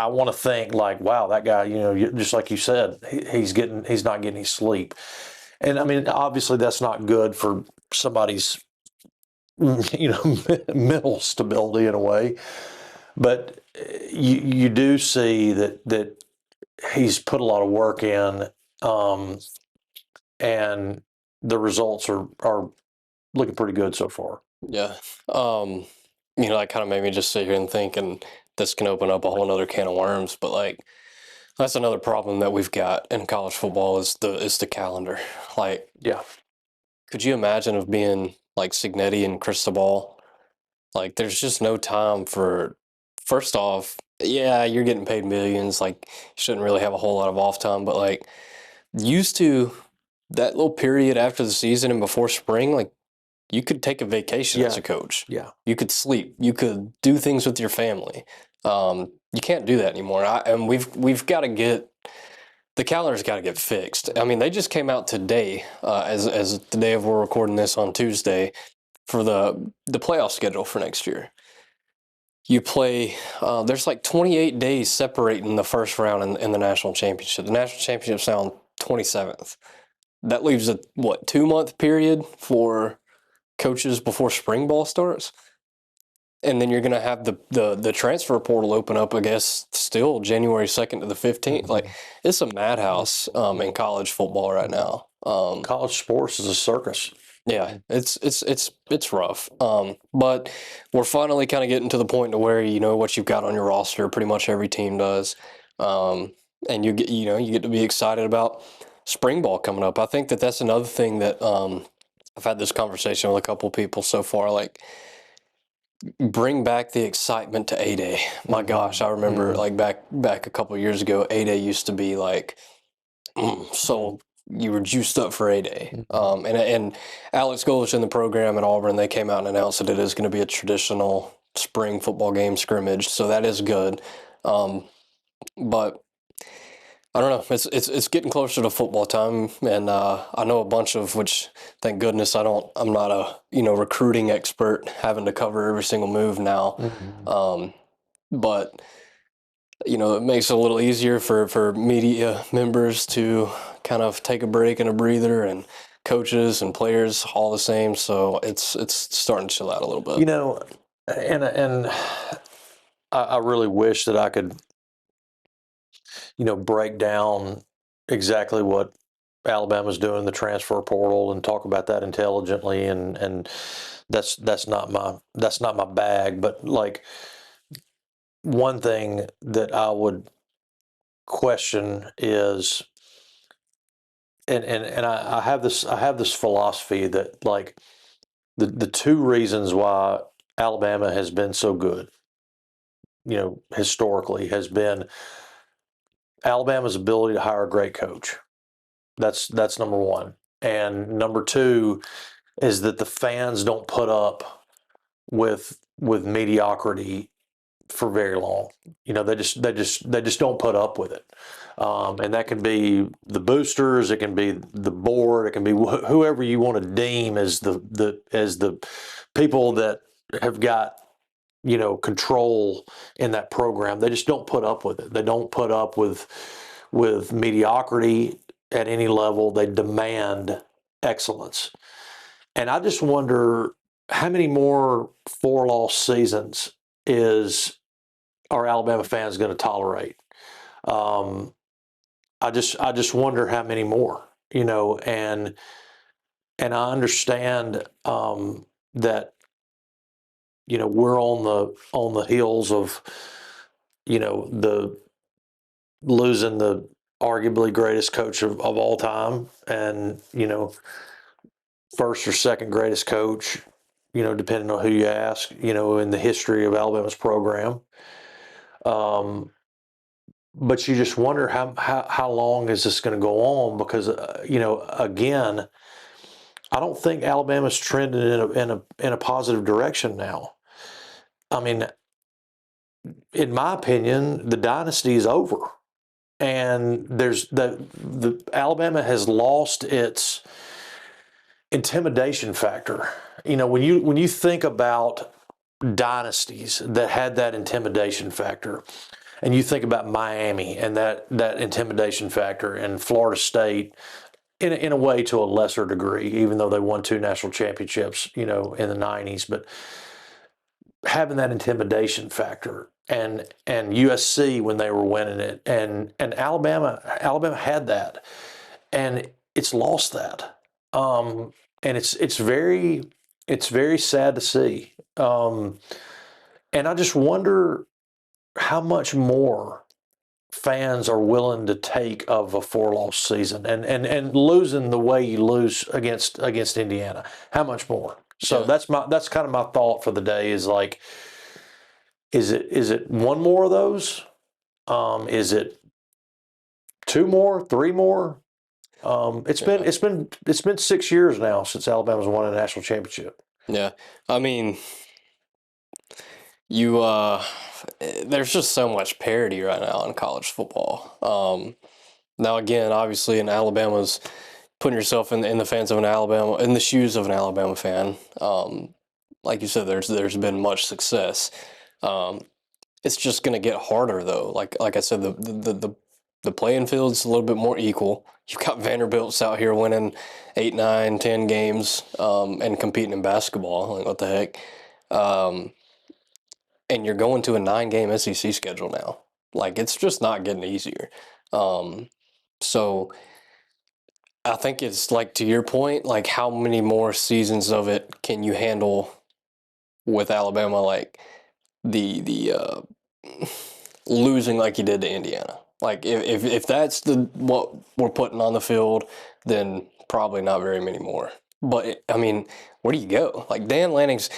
want to think like, wow, that guy, just like you said, he's not getting any sleep. And I mean, obviously that's not good for somebody's mental stability in a way, but you do see that he's put a lot of work in, and the results are looking pretty good so far.
Yeah. That kind of made me just sit here and think, and this can open up a whole other can of worms, but like, that's another problem that we've got in college football is the calendar. Like,
Yeah.
could you imagine of being like Signetti and Cristobal? Like, there's just no time for, first off, yeah, you're getting paid millions. Like, you shouldn't really have a whole lot of off time, but like, used to that little period after the season and before spring, like, you could take a vacation as a coach.
Yeah.
You could sleep. You could do things with your family. You can't do that anymore. And we've got to get the calendar's got to get fixed. I mean, they just came out today, as the day of we're recording this on Tuesday, for the playoff schedule for next year. You play. There's like 28 days separating the first round in the national championship. The national championship's now on 27th. That leaves a 2-month period for coaches before spring ball starts. And then you're going to have the transfer portal open up, I guess, still January 2nd to the 15th. Like, it's a madhouse in college football right now.
College sports is a circus.
Yeah, it's rough. But we're finally kind of getting to the point to where you know what you've got on your roster. Pretty much every team does, and you get to be excited about spring ball coming up. I think that's another thing that I've had this conversation with a couple people so far. Like, bring back the excitement to A-Day. My gosh, I remember like back a couple of years ago, A-Day used to be like so you were juiced up for A-Day. And Alex Golish in the program at Auburn, they came out and announced that it is going to be a traditional spring football game scrimmage, so that is good. But I don't know. It's getting closer to football time, and I know a bunch of which. Thank goodness I'm not a recruiting expert, having to cover every single move now.
Mhm.
But it makes it a little easier for media members to kind of take a break and a breather, and coaches and players all the same. So it's starting to chill out a little bit.
And I really wish that I could, break down exactly what Alabama's doing in the transfer portal and talk about that intelligently, and that's not my bag. But like, one thing that I would question is, and I have this philosophy that, like, the two reasons why Alabama has been so good, historically, has been Alabama's ability to hire a great coach. That's number one. And number two is that the fans don't put up with mediocrity for very long. They just don't put up with it. And that can be the boosters, it can be the board, it can be whoever you want to deem as the people that have got control in that program. They just don't put up with it. They don't put up with mediocrity at any level. They demand excellence. And I just wonder how many more four-loss seasons are Alabama fans going to tolerate? Um, I just wonder how many more, and I understand that we're on the heels of the losing the arguably greatest coach of all time, and first or second greatest coach, depending on who you ask, in the history of Alabama's program. Um, but you just wonder how long is this going to go on, because again, I don't think Alabama's trending in a positive direction now. I mean, in my opinion, the dynasty is over, and the Alabama has lost its intimidation factor. When you think about dynasties that had that intimidation factor, and you think about Miami and that intimidation factor, and Florida State, in a way to a lesser degree, even though they won two national championships, in the '90s, but having that intimidation factor, and USC when they were winning it, and Alabama had that, and it's lost that, and it's very sad to see, and I just wonder how much more fans are willing to take of a four-loss season, and losing the way you lose against Indiana. How much more? So
Yeah.
that's kind of my thought for the day, is like, is it one more of those? Is it two more, three more? It's been 6 years now since Alabama's won a national championship.
Yeah. I mean, you there's just so much parity right now in college football. Now again, obviously in Alabama's putting yourself in the fans of an Alabama in the shoes of an Alabama fan. Like you said, there's been much success. Um, it's just going to get harder though. Like I said, the playing field's a little bit more equal. You've got Vanderbilt's out here winning 8, 9, 10 games, and competing in basketball. Like, what the heck? And you're going to a 9-game SEC schedule now. Like, it's just not getting easier. So I think it's like, to your point, like, how many more seasons of it can you handle with Alabama? Like the losing like you did to Indiana. Like, if that's what we're putting on the field, then probably not very many more. But I mean, where do you go? Like, Dan Lanning's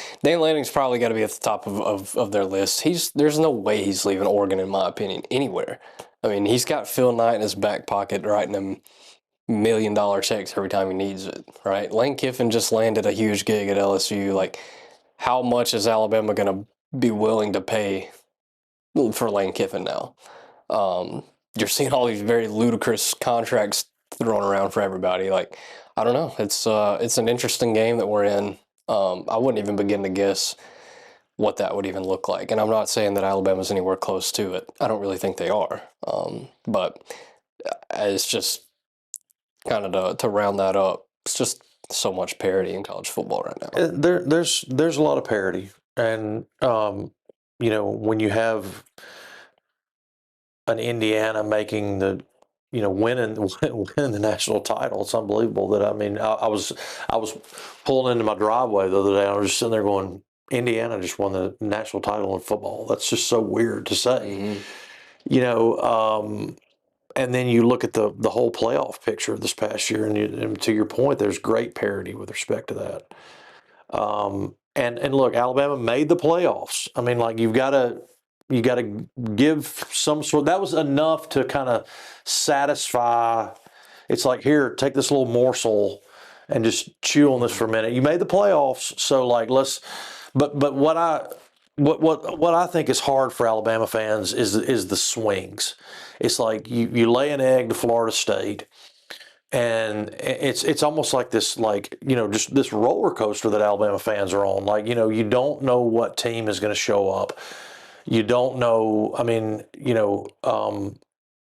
probably got to be at the top of their list. There's no way he's leaving Oregon, in my opinion, anywhere. I mean, he's got Phil Knight in his back pocket writing him $1 million checks every time he needs it, right? Lane Kiffin just landed a huge gig at LSU. Like, how much is Alabama going to be willing to pay for Lane Kiffin now? you're seeing all these very ludicrous contracts thrown around for everybody. Like, I don't know. It's an interesting game that we're in. I wouldn't even begin to guess what that would even look like. And I'm not saying that Alabama's anywhere close to it. I don't really think they are. But it's just kind of to round that up. It's just so much parity in college football right now.
There's a lot of parity, and when you have an Indiana making the winning the national title, it's unbelievable. That I was pulling into my driveway the other day. I was just sitting there going, Indiana just won the national title in football. That's just so weird to say. And then you look at the whole playoff picture of this past year, and to your point, there's great parity with respect to that. And look, Alabama made the playoffs. I mean, like you got to give some sort. That was enough to kind of satisfy. It's like, here, take this little morsel and just chew on this for a minute. You made the playoffs, so like let's. But what I think is hard for Alabama fans is the swings. It's like you lay an egg to Florida State, and it's almost like this, like, just this roller coaster that Alabama fans are on. Like, you don't know what team is going to show up. You don't know. I mean,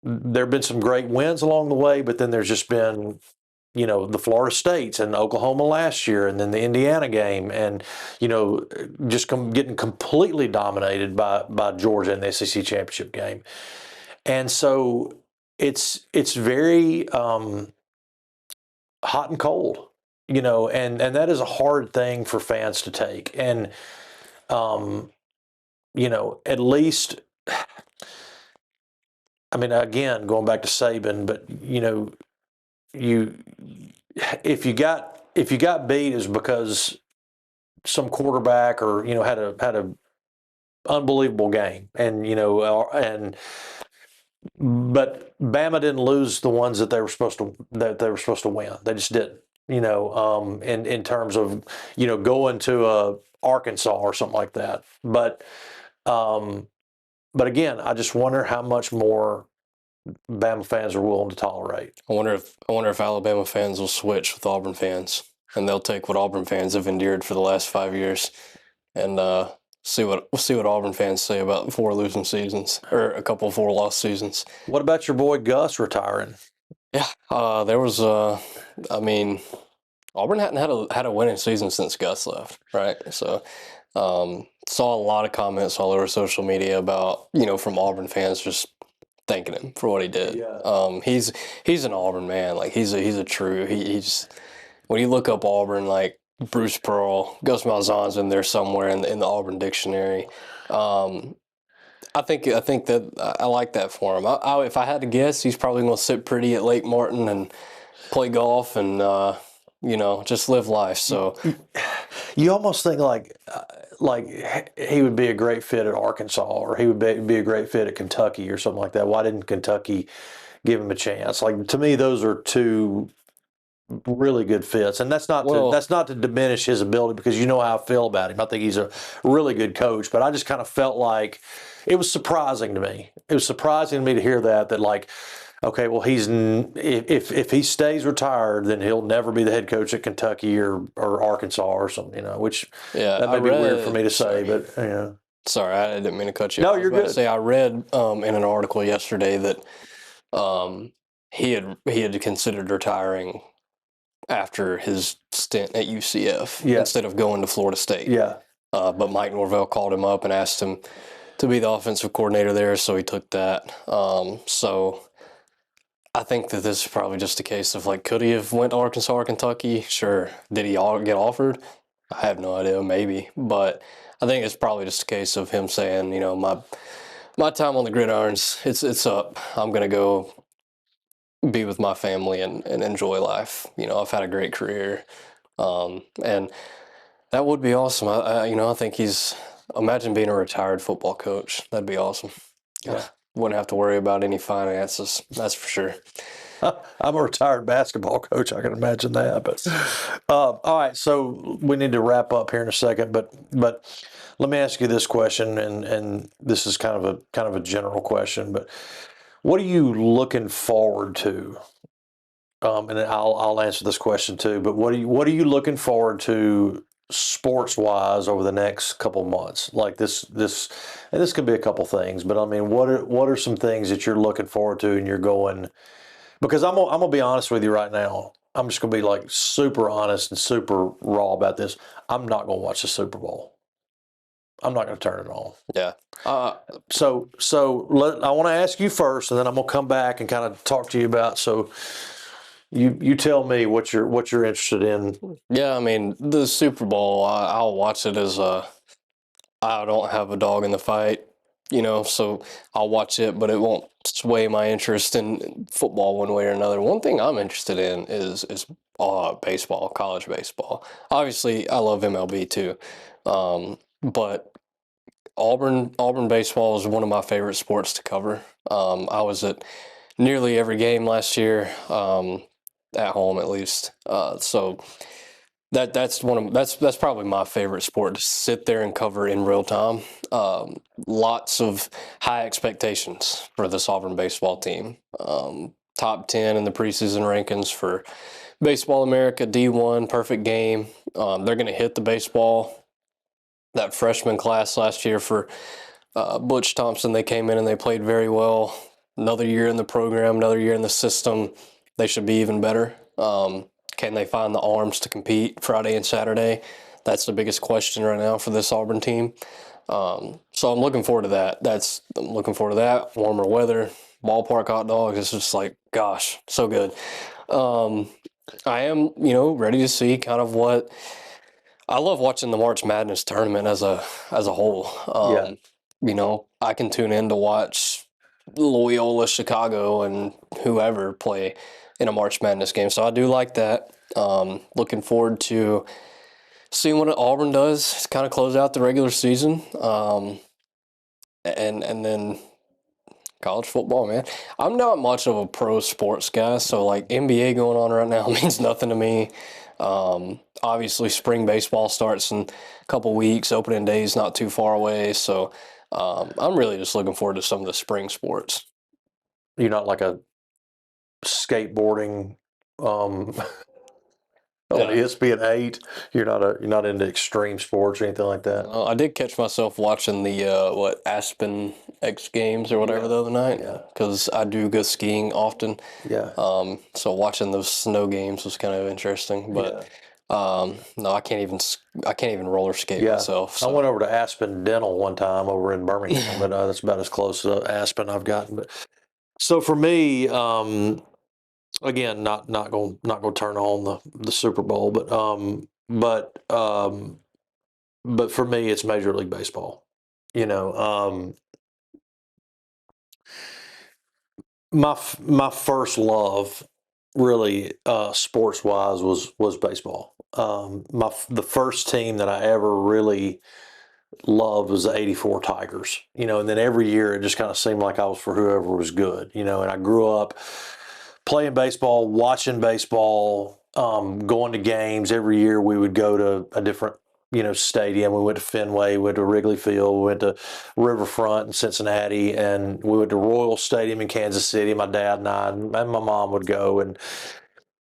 there have been some great wins along the way, but then there's just been, the Florida States and Oklahoma last year, and then the Indiana game, and just getting completely dominated by Georgia in the SEC championship game. And so it's very hot and cold, and that is a hard thing for fans to take. And at least, I mean, again, going back to Saban, but if you got beat, is because some quarterback or had a unbelievable game, and but Bama didn't lose the ones that they were supposed to win. They just didn't. In terms of going to Arkansas or something like that. But again, I just wonder how much more Bama fans are willing to tolerate.
I wonder if Alabama fans will switch with Auburn fans, and they'll take what Auburn fans have endured for the last 5 years, and see what Auburn fans say about 4 losing seasons, or a couple of 4-loss seasons.
What about your boy Gus retiring?
Yeah, there was. I mean, Auburn hadn't had a winning season since Gus left, right? So, saw a lot of comments all over social media about from Auburn fans just thanking him for what he did.
Yeah.
He's an Auburn man. Like he's a true. He's when you look up Auburn, like Bruce Pearl, Gus Malzahn's in there somewhere in the Auburn dictionary. I think that I like that for him. If I had to guess, he's probably going to sit pretty at Lake Martin and play golf and just live life. So
you almost think like he would be a great fit at Arkansas, or he would be a great fit at Kentucky or something like that. Why didn't Kentucky give him a chance? Like, to me, those are two really good fits, and that's not to diminish his ability, because you know how I feel about him. I think he's a really good coach, but I just kind of felt like it was surprising to me. It was surprising to me to hear that like, okay, well, if he stays retired, then he'll never be the head coach at Kentucky or Arkansas or something, which that may be weird for me to say, but
Sorry, I didn't mean to cut you
off.
No,
you're good.
I read in an article yesterday that he had considered retiring after his stint at UCF instead of going to Florida State.
Yeah.
But Mike Norvell called him up and asked him to be the offensive coordinator there, so he took that. So I think that this is probably just a case of, like, could he have went to Arkansas or Kentucky? Sure. Did he get offered? I have no idea, maybe. But I think it's probably just a case of him saying, my time on the gridirons, it's up. I'm going to go be with my family and enjoy life. I've had a great career. And that would be awesome. I think imagine being a retired football coach. That'd be awesome.
Yeah.
Wouldn't have to worry about any finances. That's for sure.
I'm a retired basketball coach. I can imagine that. But all right, so we need to wrap up here in a second. But let me ask you this question, and this is kind of a general question. But what are you looking forward to? And I'll answer this question too. But what are you looking forward to sports wise over the next couple months? Like and this could be a couple things. But I mean, what are some things that you're looking forward to and you're going? Because I'm gonna be honest with you right now. I'm just gonna be like super honest and super raw about this. I'm not gonna watch the Super Bowl. I'm not gonna turn it on.
Yeah.
I want to ask you first, and then I'm gonna come back and kind of talk to you about. So you tell me what you're interested in.
Yeah, I mean, the Super Bowl, I'll watch it as I don't have a dog in the fight, so I'll watch it, but it won't sway my interest in football one way or another. One thing I'm interested in is baseball, college baseball. Obviously, I love MLB too, but Auburn baseball is one of my favorite sports to cover. I was at nearly every game last year, at home at least. So that's probably my favorite sport to sit there and cover in real time. Lots of high expectations for this Auburn baseball team. Top 10 in the preseason rankings for Baseball America, D1, perfect game. They're going to hit the baseball. That freshman class last year for Butch Thompson, they came in and they played very well. Another year in the program, another year in the system. They should be even better. Can they find the arms to compete Friday and Saturday? That's the biggest question right now for this Auburn team. So I'm looking forward to that. I'm looking forward to that. Warmer weather, ballpark hot dogs. It's just like, gosh, so good. I am, ready to see kind of what. I love watching the March Madness tournament as a whole. I can tune in to watch Loyola Chicago and whoever play in a March Madness game. So I do like that. Looking forward to seeing what Auburn does to kind of close out the regular season. And then college football, man. I'm not much of a pro sports guy, so like NBA going on right now means nothing to me. Obviously, spring baseball starts in a couple weeks. Opening day is not too far away, so I'm really just looking forward to some of the spring sports.
You're not like a skateboarding on ESPN 8. You're not into extreme sports or anything like that.
I did catch myself watching the Aspen X Games or whatever the other night because I do go skiing often.
Yeah.
So watching those snow games was kind of interesting, but no, I can't even roller skate myself. So.
I went over to Aspen Dental one time over in Birmingham, but that's about as close to Aspen I've gotten. But so for me, again, not going to turn on the Super Bowl, but for me, it's Major League Baseball. My first love, really, sports wise, was baseball. The first team that I ever really loved was the '84 Tigers. And then every year it just kind of seemed like I was for whoever was good. And I grew up playing baseball, watching baseball, going to games. Every year we would go to a different, stadium. We went to Fenway, we went to Wrigley Field, we went to Riverfront in Cincinnati, and we went to Royal Stadium in Kansas City. My dad and I and my mom would go, and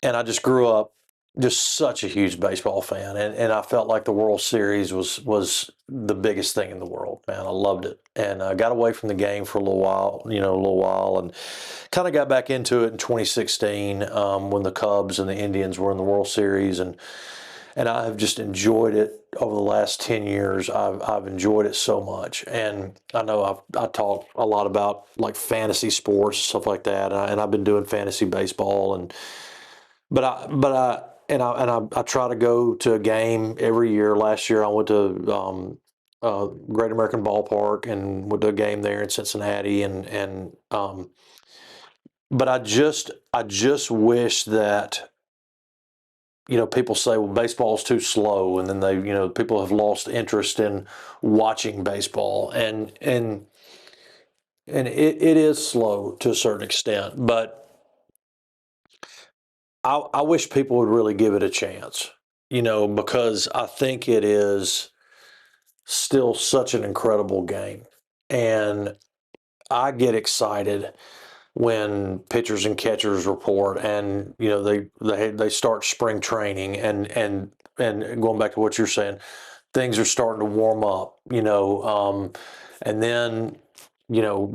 I just grew up just such a huge baseball fan, and I felt like the World Series was the biggest thing in the world, man. I loved it, and I got away from the game for a little while, and kind of got back into it in 2016 when the Cubs and the Indians were in the World Series, and I have just enjoyed it over the last 10 years. I've enjoyed it so much, and I know I talk a lot about like fantasy sports and stuff like that, and I've been doing fantasy baseball, I try to go to a game every year. Last year I went to Great American Ballpark and went to a game there in Cincinnati, but I just wish that. People say, well, baseball's too slow, and then people have lost interest in watching baseball, and it is slow to a certain extent, but I wish people would really give it a chance, because I think it is still such an incredible game, and I get excited when pitchers and catchers report, and they start spring training, and going back to what you're saying, things are starting to warm up, and then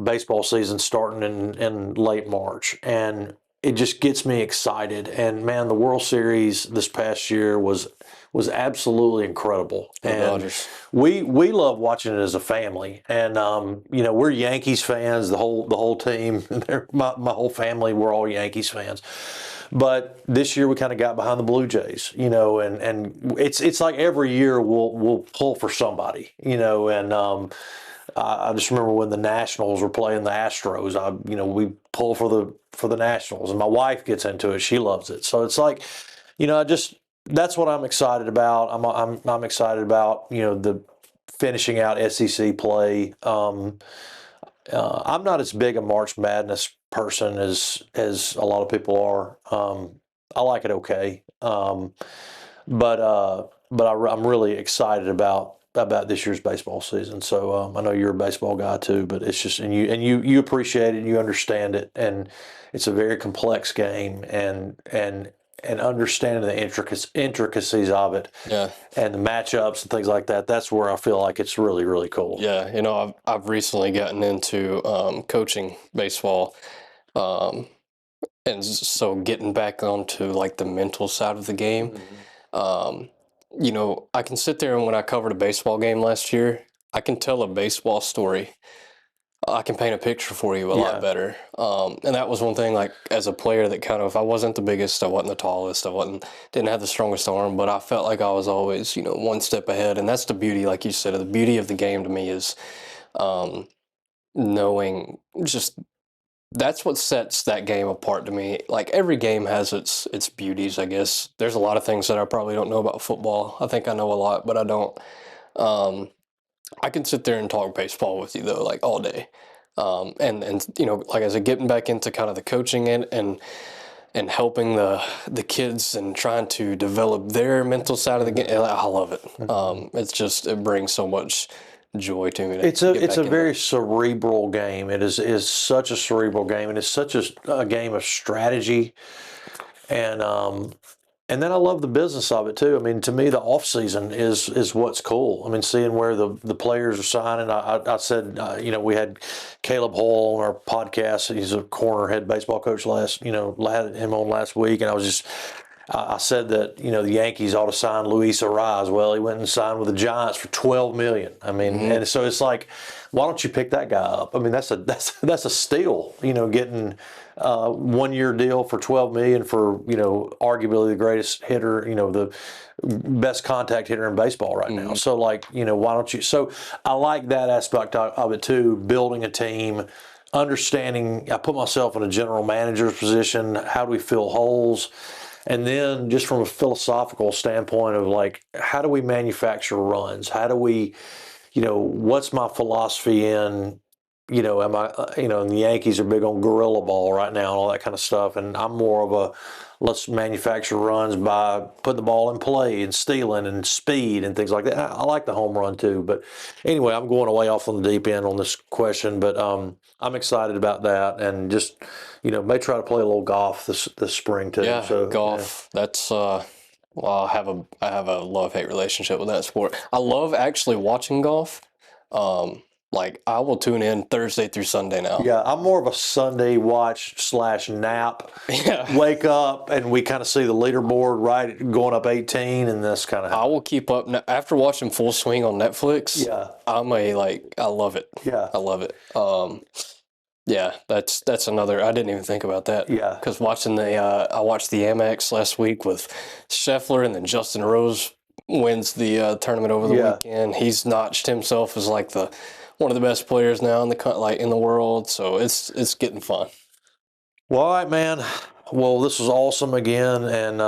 baseball season starting in late March, and it just gets me excited. And man, the World Series this past year was absolutely incredible. And we love watching it as a family. And we're Yankees fans, the whole team. My whole family, we're all Yankees fans. But this year we kind of got behind the Blue Jays, and it's like every year we'll pull for somebody, and I just remember when the Nationals were playing the Astros, we pull for the Nationals, and my wife gets into it. She loves it. So it's like, that's what I'm excited about. I'm excited about, the finishing out SEC play. I'm not as big a March Madness person as a lot of people are. I like it okay, but I'm really excited about this year's baseball season. So I know you're a baseball guy too, but it's just, and you appreciate it and you understand it, and it's a very complex game, and understanding the intricacies of it, and the matchups and things like that. That's where I feel like it's really, really cool.
Yeah, I've recently gotten into coaching baseball, and so getting back onto like the mental side of the game. I can sit there, and when I covered a baseball game last year, I can tell a baseball story. I can paint a picture for you a lot better. And that was one thing, like, as a player, that kind of, I wasn't the biggest, I wasn't the tallest, didn't have the strongest arm, but I felt like I was always, one step ahead. And that's the beauty, like you said, the beauty of the game to me is knowing just, that's what sets that game apart to me. Like, every game has its beauties, I guess. There's a lot of things that I probably don't know about football. I think I know a lot, but I don't. I can sit there and talk baseball with you, though, like, all day. And like I said, getting back into kind of the coaching and helping the kids and trying to develop their mental side of the game, I love it. It's just, it brings so much joy to me.
It's a very cerebral game. It is such a cerebral game, and it's such a game of strategy, and then I love the business of it too. I mean, to me, the off season is what's cool. I mean, seeing where the players are signing. I said, we had Caleb Hall on our podcast. He's a corner head baseball coach had him on last week, and I said that, the Yankees ought to sign Luis Ariz. Well, he went and signed with the Giants for $12 million. I mean, and so it's like, why don't you pick that guy up? I mean, that's a steal, getting 1 year deal for $12 million for, arguably the greatest hitter, the best contact hitter in baseball right now. So like, why don't you? So I like that aspect of it too, building a team, understanding. I put myself in a general manager's position. How do we fill holes? And then just from a philosophical standpoint of like, how do we manufacture runs? How do we, what's my philosophy in, am I, and the Yankees are big on gorilla ball right now and all that kind of stuff. And I'm more of a, let's manufacture runs by putting the ball in play and stealing and speed and things like that. I like the home run too. But anyway, I'm going away off on the deep end on this question, but I'm excited about that, and just, may try to play a little golf this spring too.
Yeah,
so,
golf. Yeah. That's well, I have a love-hate relationship with that sport. I love actually watching golf. Like, I will tune in Thursday through Sunday now.
Yeah, I'm more of a Sunday watch / nap.
Yeah.
Wake up and we kind of see the leaderboard right going up 18, and that's kind of how
I will keep up after watching Full Swing on Netflix.
Yeah.
I love it.
Yeah.
I love it. Yeah, that's another. I didn't even think about that.
Yeah.
Because I watched the Amex last week with Scheffler, and then Justin Rose wins the tournament over the weekend. He's notched himself as like one of the best players now in the world. So it's getting fun.
Well, all right, man. Well, this was awesome again, and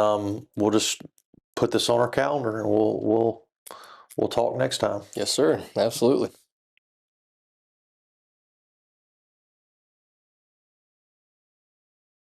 we'll just put this on our calendar, and we'll talk next time.
Yes, sir. Absolutely.